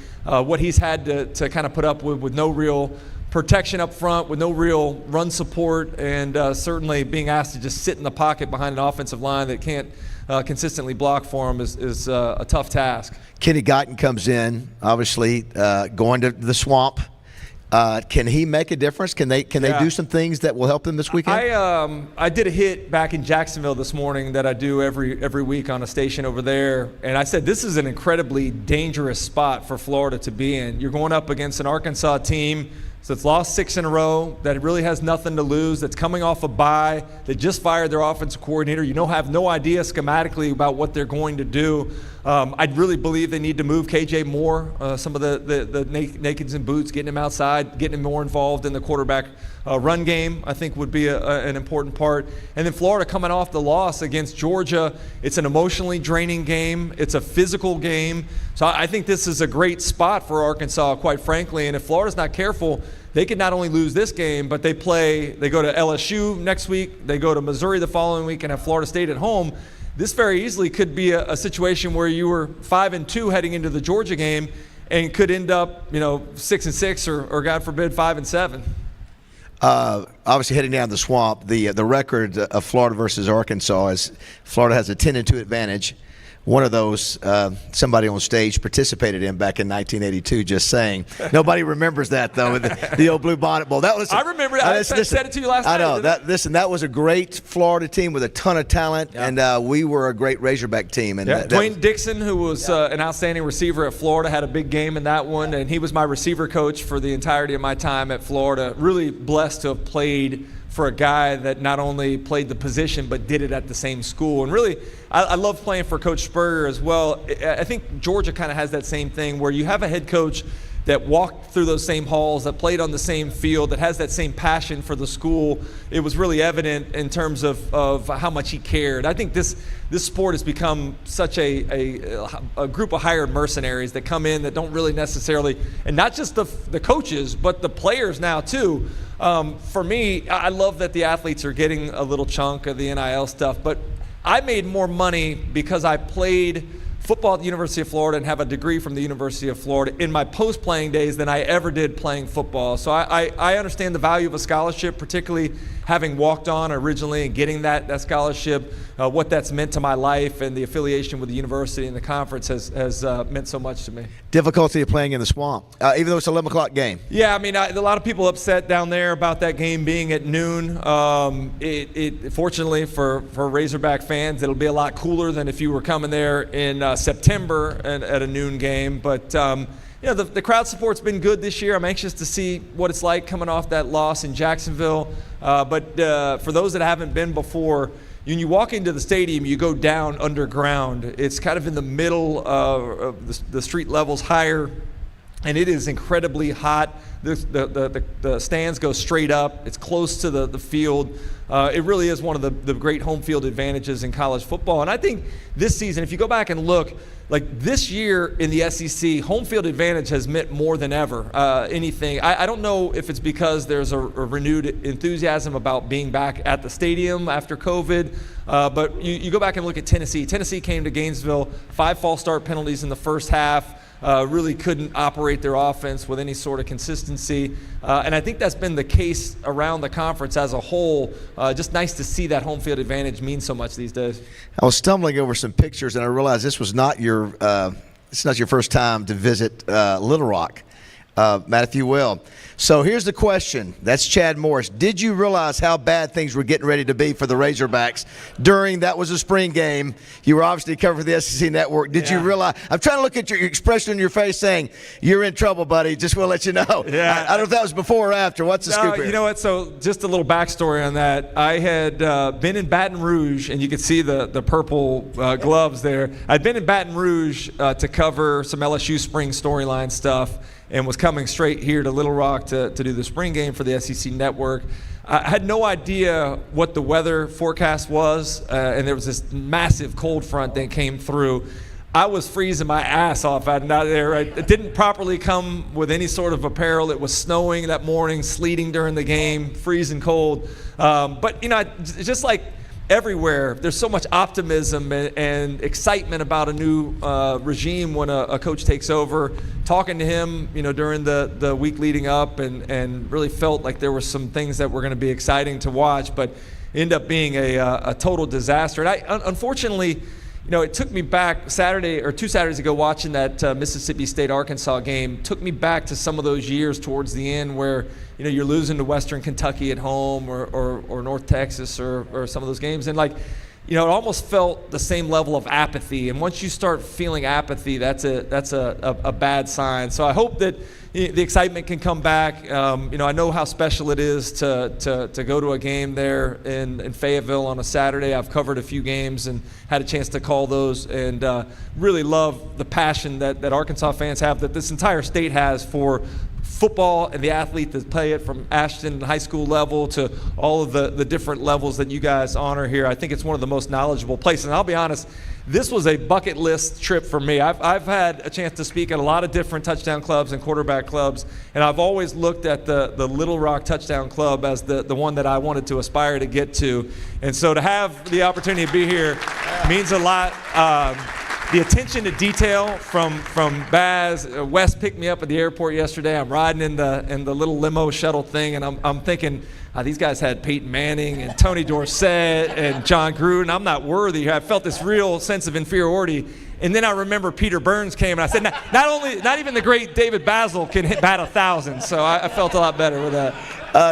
what he's had to kind of put up with no real protection up front, with no real run support, and certainly being asked to just sit in the pocket behind an offensive line that can't consistently block for him is a tough task. Kenny Guyton comes in, obviously going to the Swamp. Can he make a difference? Can they do some things that will help them this weekend? I did a hit back in Jacksonville this morning that I do every week on a station over there, and I said this is an incredibly dangerous spot for Florida to be in. You're going up against an Arkansas team that's lost 6 in a row, that really has nothing to lose, that's coming off a bye, that just fired their offensive coordinator. Have no idea schematically about what they're going to do. I really believe they need to move KJ more, some of the nakeds and boots, getting him outside, getting him more involved in the quarterback run game, I think would be an important part. And then Florida coming off the loss against Georgia, it's an emotionally draining game. It's a physical game. So I think this is a great spot for Arkansas, quite frankly. And if Florida's not careful, they could not only lose this game, but they go to LSU next week, they go to Missouri the following week, and have Florida State at home. This very easily could be a situation where you were 5-2 heading into the Georgia game and could end up, 6-6 or God forbid 5-7. Obviously, heading down the Swamp, the record of Florida versus Arkansas is Florida has a 10-2 advantage. One of those somebody on stage participated in back in 1982. Just saying, nobody remembers that though. The old Blue Bonnet Bowl. That was. I remember. I said it to you last night. I know that. Listen, that was a great Florida team with a ton of talent, and we were a great Razorback team. And Dwayne Dixon, who was an outstanding receiver at Florida, had a big game in that one, and he was my receiver coach for the entirety of my time at Florida. Really blessed to have played for a guy that not only played the position but did it at the same school. And really, I love playing for Coach Spurrier as well. I think Georgia kind of has that same thing where you have a head coach that walked through those same halls, that played on the same field, that has that same passion for the school. It was really evident in terms of how much he cared. I think this sport has become such a group of hired mercenaries that come in that don't really necessarily, and not just the coaches, but the players now too. For me, I love that the athletes are getting a little chunk of the NIL stuff, but I made more money because I played football at the University of Florida and have a degree from the University of Florida in my post-playing days than I ever did playing football. So I understand the value of a scholarship, particularly having walked on originally and getting that scholarship, what that's meant to my life, and the affiliation with the university and the conference has meant so much to me. Difficulty of playing in the Swamp, even though it's an 11 o'clock game. Yeah, I mean, a lot of people upset down there about that game being at noon. Fortunately for Razorback fans, it'll be a lot cooler than if you were coming there in September at a noon game. But the crowd support's been good this year. I'm anxious to see what it's like coming off that loss in Jacksonville. But for those that haven't been before, when you walk into the stadium, you go down underground. It's kind of in the middle of the street levels higher, and it is incredibly hot. The stands go straight up. It's close to the field. It really is one of the great home field advantages in college football. And I think this season, if you go back and look, like this year in the SEC, home field advantage has meant more than ever anything. I don't know if it's because there's a renewed enthusiasm about being back at the stadium after COVID, but you go back and look at Tennessee. Tennessee came to Gainesville, 5 false start penalties in the first half. Really couldn't operate their offense with any sort of consistency. And I think that's been the case around the conference as a whole. Just nice to see that home field advantage mean so much these days. I was stumbling over some pictures, and I realized this was not your first time to visit Little Rock. Matt, if you will. So here's the question. That's Chad Morris. Did you realize how bad things were getting ready to be for the Razorbacks that was a spring game? You were obviously covering for the SEC Network. Did you realize? I'm trying to look at your expression on your face saying, you're in trouble, buddy. Just want to let you know. Yeah. I don't know if that was before or after. What's the scoop here? You know what? So just a little backstory on that. I had been in Baton Rouge, and you could see the purple gloves there. I'd been in Baton Rouge to cover some LSU spring storyline stuff, and was coming straight here to Little Rock to do the spring game for the SEC Network. I had no idea what the weather forecast was, and there was this massive cold front that came through. I was freezing my ass off out there. It didn't properly come with any sort of apparel. It was snowing that morning, sleeting during the game, freezing cold. But, just like everywhere, there's so much optimism and excitement about a new regime when a coach takes over. Talking to him, during the week leading up and really felt like there were some things that were going to be exciting to watch, but end up being a total disaster. And unfortunately, it took me back Saturday or 2 Saturdays ago watching that Mississippi State-Arkansas game, took me back to some of those years towards the end where, you're losing to Western Kentucky at home or North Texas or some of those games. And it almost felt the same level of apathy. And once you start feeling apathy, that's a bad sign. So I hope that the excitement can come back. I know how special it is to go to a game there in Fayetteville on a Saturday. I've covered a few games and had a chance to call those, and really love the passion that Arkansas fans have, that this entire state has for football and the athlete that play it, from Ashton high school level to all of the different levels that you guys honor here. I think it's one of the most knowledgeable places. And I'll be honest, this was a bucket list trip for me. I've had a chance to speak at a lot of different touchdown clubs and quarterback clubs, and I've always looked at the Little Rock Touchdown Club as the one that I wanted to aspire to get to. And so to have the opportunity to be here means a lot. The attention to detail from Baz. Wes picked me up at the airport yesterday. I'm riding in the little limo shuttle thing, and I'm thinking, these guys had Peyton Manning and Tony Dorsett and John Gruden. I'm not worthy. I felt this real sense of inferiority. And then I remember Peter Burns came, and I said, not even the great David Basil can bat 1,000. So I felt a lot better with that.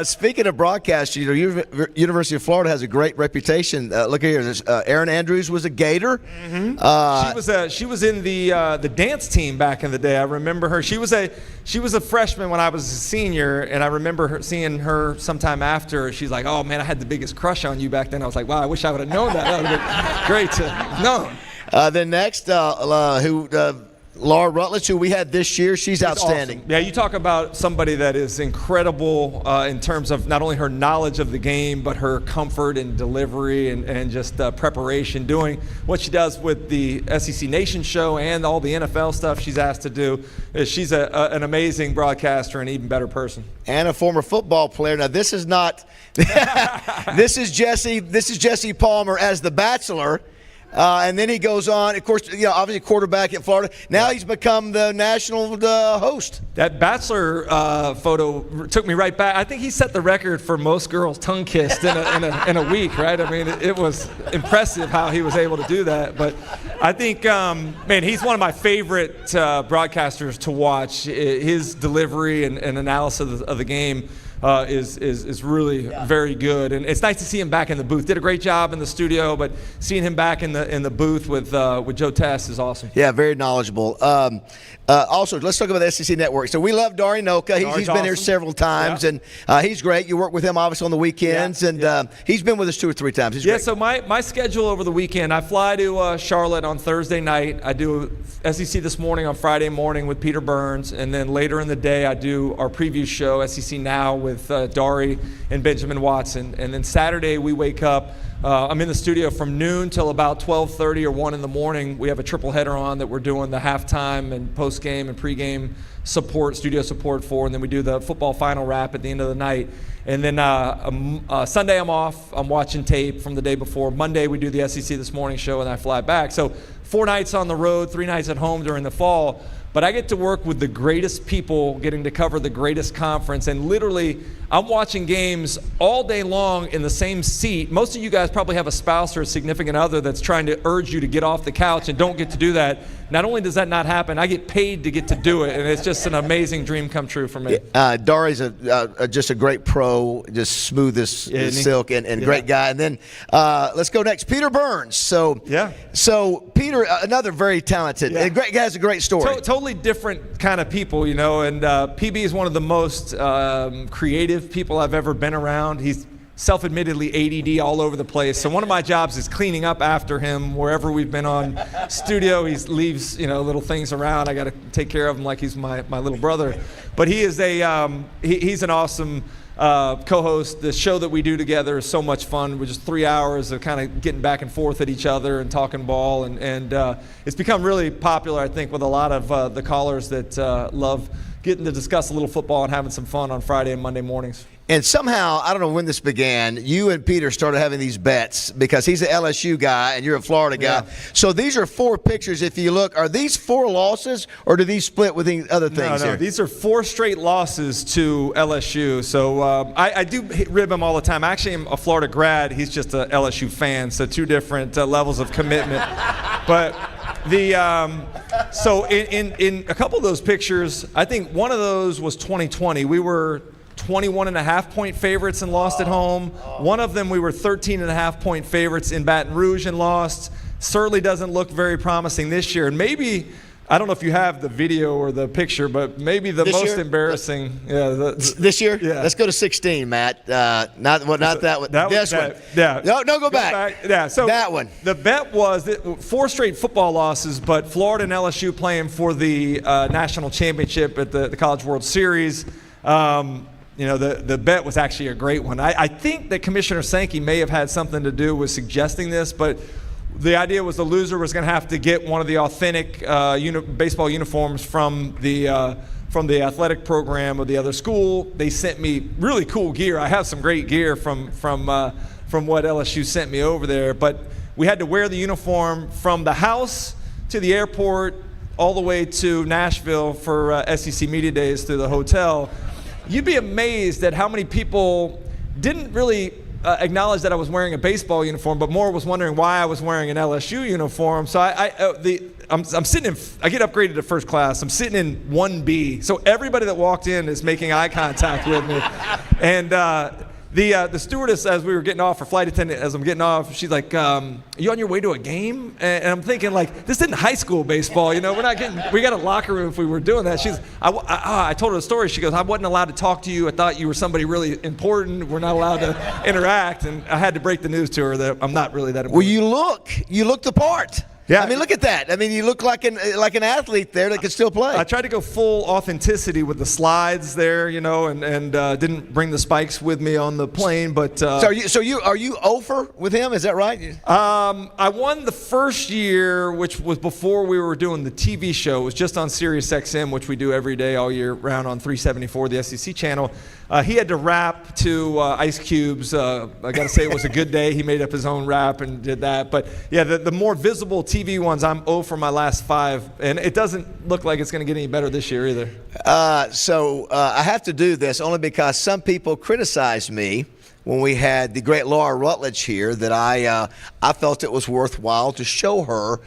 Speaking of broadcast, University of Florida has a great reputation. Look here, Erin Andrews was a Gator. Mm-hmm. She was in the dance team back in the day. I remember her. She was a freshman when I was a senior, and I remember seeing her sometime after. She's like, "Oh man, I had the biggest crush on you back then." I was like, "Wow, I wish I would have known that. That would have been great to have known." Then next, Laura Rutledge, who we had this year, she's outstanding. Awesome. Yeah, you talk about somebody that is incredible in terms of not only her knowledge of the game, but her comfort and delivery and just preparation, doing what she does with the SEC Nation show and all the NFL stuff she's asked to do. She's an amazing broadcaster and even better person. And a former football player. Now, this is not this is Jesse Palmer as the Bachelor. And then he goes on, of course, obviously quarterback at Florida. Now he's become the national host. That Bachelor photo took me right back. I think he set the record for most girls tongue kissed in a week, right? I mean, it was impressive how he was able to do that. But I think, he's one of my favorite broadcasters to watch. His delivery and analysis of the game is really very good, and it's nice to see him back in the booth. Did a great job in the studio, but seeing him back in the booth with Joe Tess is awesome. Yeah, very knowledgeable. Also, let's talk about the SEC Network. So we love Dari Noka. He's been here several times, and he's great. You work with him obviously on the weekends, and he's been with us 2 or 3 times. He's great. So my schedule over the weekend, I fly to Charlotte on Thursday night. I do SEC This Morning on Friday morning with Peter Burns, and then later in the day I do our preview show, SEC Now, with Dari and Benjamin Watson. And then Saturday we wake up. I'm in the studio from noon till about 12:30 or 1 in the morning. We have a triple header on that we're doing the halftime and post-game and pre-game support, studio support for, and then we do the football final wrap at the end of the night. And then Sunday I'm off. I'm watching tape from the day before. Monday we do the SEC This Morning show, and I fly back. So 4 nights on the road, 3 nights at home during the fall. But I get to work with the greatest people, getting to cover the greatest conference. And literally, I'm watching games all day long in the same seat. Most of you guys probably have a spouse or a significant other that's trying to urge you to get off the couch and don't get to do that. Not only does that not happen, I get paid to get to do it. And it's just an amazing dream come true for me. Dari's just a great pro, just smooth as silk and great guy. And then let's go next. Peter Burns. So Peter, another very talented, great guy, has a great story. Totally different kind of people, and PB is one of the most creative people I've ever been around. He's self-admittedly ADD all over the place. So one of my jobs is cleaning up after him wherever we've been on studio. He leaves, little things around. I got to take care of him like he's my little brother. But he is he's an awesome co-host. The show that we do together is so much fun. We're just 3 hours of kind of getting back and forth at each other and talking ball, and it's become really popular, I think, with a lot of the callers that love getting to discuss a little football and having some fun on Friday and Monday mornings. And somehow, I don't know when this began, you and Peter started having these bets because he's an LSU guy and you're a Florida guy. Yeah. So these are 4 pictures. If you look, are these 4 losses or do these split with the other things No, here? these are 4 straight losses to LSU. So I do rib him all the time. I actually am a Florida grad. He's just a LSU fan, so 2 different levels of commitment. But so in a couple of those pictures, I think one of those was 2020. We were 21.5-point favorites and lost at home. One of them we were 13.5-point favorites in Baton Rouge and lost. Certainly doesn't look very promising this year. And maybe, I don't know if you have the video or the picture, but maybe the This most year? embarrassing. This year? Yeah. Let's go to 16, Matt. Not that one. This one. Yeah. No, go back. Yeah. So that one. The bet was that 4 straight football losses, but Florida and LSU playing for the national championship at the College World Series. The bet was actually a great one. I think that Commissioner Sankey may have had something to do with suggesting this, but the idea was the loser was going to have to get one of the authentic baseball uniforms from the athletic program of the other school. They sent me really cool gear. I have some great gear from what LSU sent me over there, but we had to wear the uniform from the house to the airport all the way to Nashville for SEC Media Days through the hotel. You'd be amazed at how many people didn't really acknowledge that I was wearing a baseball uniform, but more was wondering why I was wearing an LSU uniform. So I'm sitting in, I get upgraded to first class. I'm sitting in 1B. So everybody that walked in is making eye contact with me. And the stewardess, as we were getting off, or flight attendant, as I'm getting off, she's like, "Are you on your way to a game?" And I'm thinking, like, this isn't high school baseball, we got a locker room if we were doing that. I told her the story. She goes, "I wasn't allowed to talk to you. I thought you were somebody really important. We're not allowed to interact." And I had to break the news to her that I'm not really that important. Well, you look the part. Yeah. I mean, look at that. I mean, you look like an athlete there that can still play. I tried to go full authenticity with the slides there, and didn't bring the spikes with me on the plane. But So are you over with him? Is that right? I won the first year, which was before we were doing the TV show. It was just on Sirius XM, which we do every day all year round on 374, the SEC channel. He had to rap to Ice Cube's. I got to say, it was a good day. He made up his own rap and did that. But yeah, the more visible TV ones, I'm 0 for my last 5, and it doesn't look like it's going to get any better this year either. So I have to do this only because some people criticized me when we had the great Laura Rutledge here that I felt it was worthwhile to show her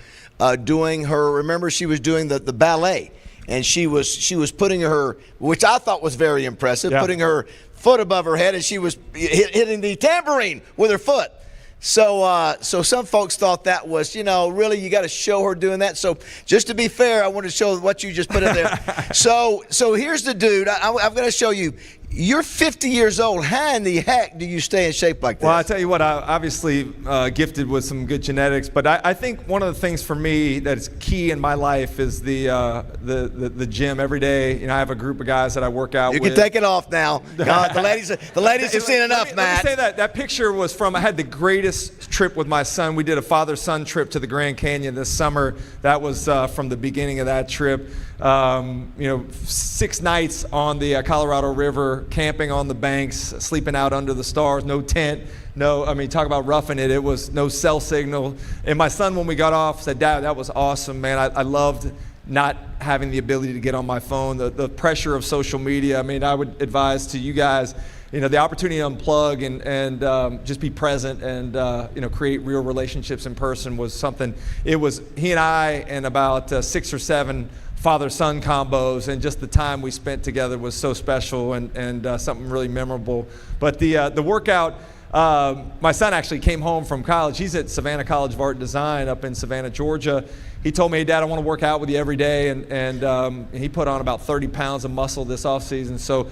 doing her. Remember, she was doing the ballet. And she was putting her, which I thought was very impressive, putting her foot above her head, and she was hitting the tambourine with her foot. So some folks thought that was, really you got to show her doing that. So just to be fair, I want to show what you just put in there. So here's the dude. I'm going to show you. You're 50 years old. How in the heck do you stay in shape like this? Well, I tell you what, I obviously gifted with some good genetics, but I think one of the things for me that's key in my life is the gym every day. I have a group of guys that I work out with. You can take it off now. God, the ladies have seen enough, Matt. Let me say that picture was from, I had the greatest trip with my son. We did a father-son trip to the Grand Canyon this summer. That was from the beginning of that trip. 6 nights on the Colorado River, camping on the banks, sleeping out under the stars, no tent, talk about roughing it. It was no cell signal. And my son, when we got off, said, "Dad, that was awesome, man. I loved not having the ability to get on my phone, the pressure of social media." I would advise to you guys, the opportunity to unplug and just be present and create real relationships in person was something. It was he and I and about 6 or 7 father-son combos, and just the time we spent together was so special and something really memorable. But the workout, my son actually came home from college. He's at Savannah College of Art and Design up in Savannah, Georgia. He told me, "Hey, Dad, I want to work out with you every day," and he put on about 30 pounds of muscle this offseason. So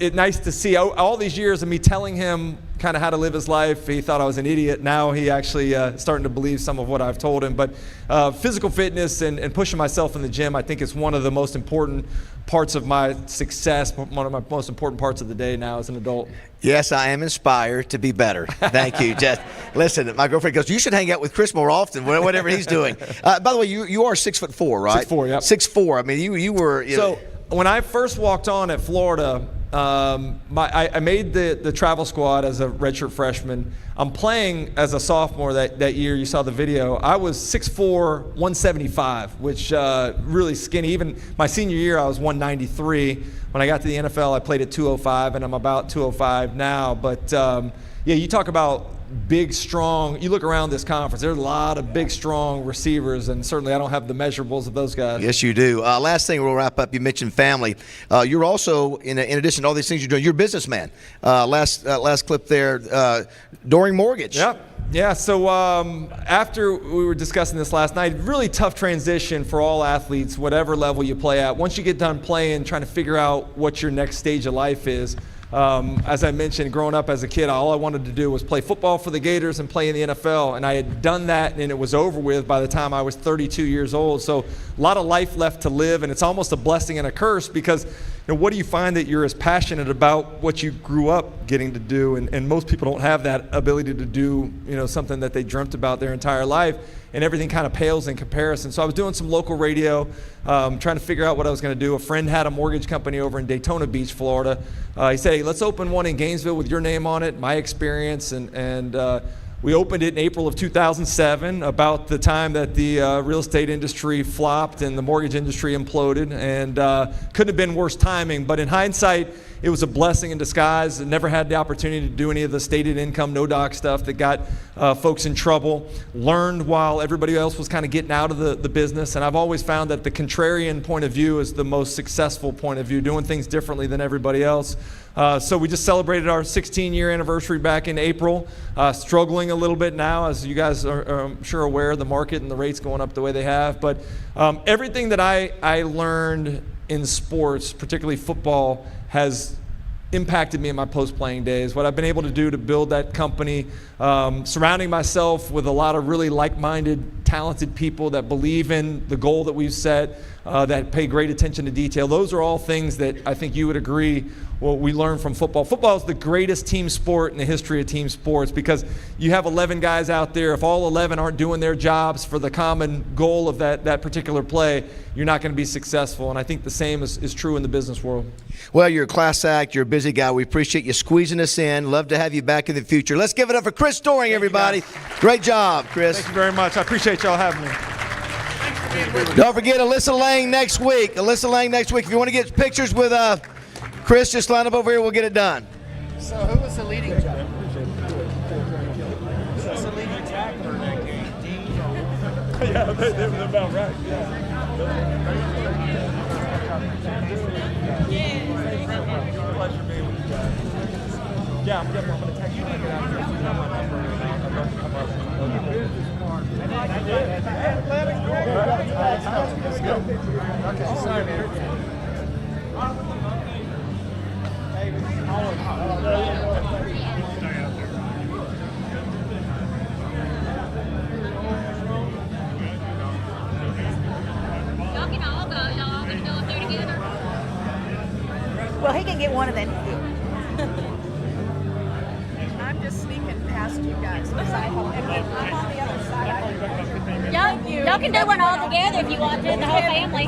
it's nice to see all these years of me telling him kind of how to live his life. He thought I was an idiot. Now he actually starting to believe some of what I've told him. But physical fitness and pushing myself in the gym, I think, is one of the most important parts of my success, one of my most important parts of the day now as an adult. Yes, I am inspired to be better. Thank you, Jess. Listen, my girlfriend goes, you should hang out with Chris more often, whatever he's doing. By the way, you are 6'4", right? 6'4", yep. 6'4". I mean, you were. So when I first walked on at Florida, I made the travel squad as a redshirt freshman. I'm playing as a sophomore that year. You saw the video. I was 6'4", 175, which really skinny. Even my senior year, I was 193. When I got to the NFL, I played at 205, and I'm about 205 now. But yeah, you talk about big, strong. You look around this conference, there's a lot of big, strong receivers, and certainly I don't have the measurables of those guys. Yes, you do. Last thing, we'll wrap up. You mentioned family. You're also, in addition to all these things you're doing, you're a businessman. Last clip there, Doering Mortgage. Yep. Yeah, so after we were discussing this last night, really tough transition for all athletes, whatever level you play at. Once you get done playing, trying to figure out what your next stage of life is. As I mentioned, growing up as a kid, all I wanted to do was play football for the Gators and play in the NFL, and I had done that, and it was over with by the time I was 32 years old. So a lot of life left to live, and it's almost a blessing and a curse because, what do you find that you're as passionate about what you grew up getting to do, and most people don't have that ability to do, something that they dreamt about their entire life, and everything kind of pales in comparison. So I was doing some local radio, trying to figure out what I was going to do. A friend had a mortgage company over in Daytona Beach, Florida. He said, hey, let's open one in Gainesville with your name on it, my experience, and we opened it in April of 2007, about the time that the real estate industry flopped and the mortgage industry imploded, and couldn't have been worse timing. But in hindsight, it was a blessing in disguise. I never had the opportunity to do any of the stated income, no doc stuff that got folks in trouble. Learned while everybody else was kind of getting out of the business, and I've always found that the contrarian point of view is the most successful point of view, doing things differently than everybody else. So we just celebrated our 16-year anniversary back in April. Struggling a little bit now, as you guys are, I'm sure, aware of the market and the rates going up the way they have. But everything that I learned in sports, particularly football, has impacted me in my post-playing days. What I've been able to do to build that company, surrounding myself with a lot of really like-minded, talented people that believe in the goal that we've set, that pay great attention to detail. Those are all things that I think you would agree what we learned from football. Football is the greatest team sport in the history of team sports because you have 11 guys out there. If all 11 aren't doing their jobs for the common goal of that particular play, you're not going to be successful. And I think the same is true in the business world. Well, you're a class act. You're a busy guy. We appreciate you squeezing us in. Love to have you back in the future. Let's give it up for Chris Doering, everybody. Great job, Chris. Thank you very much. I appreciate y'all having me. Don't forget Alyssa Lang next week. Alyssa Lang next week. If you want to get pictures with Chris, just line up over here. We'll get it done. So who was the leading tackler? Was the leading tackler in that game? Yeah, they're about right. Pleasure being with you guys. Yeah, I'm going to text you when I get out here. You have my number. Okay, sorry, man. Y'all can all go. Y'all all gonna go up there together? Well, he can get one of them. I'm just sneaking past you guys. I'm on the other side. Y'all can do one all together if you want to, the whole family.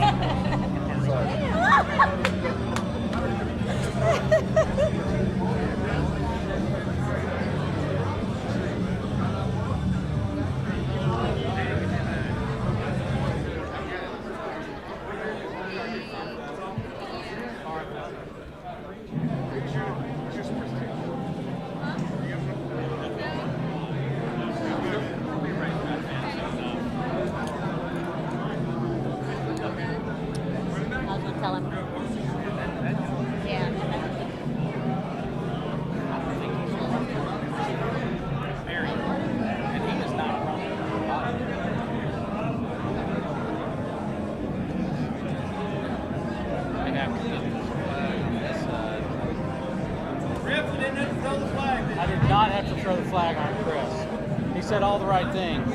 Tell him. Yeah. I did not have to throw the flag on Chris. He said all the right things.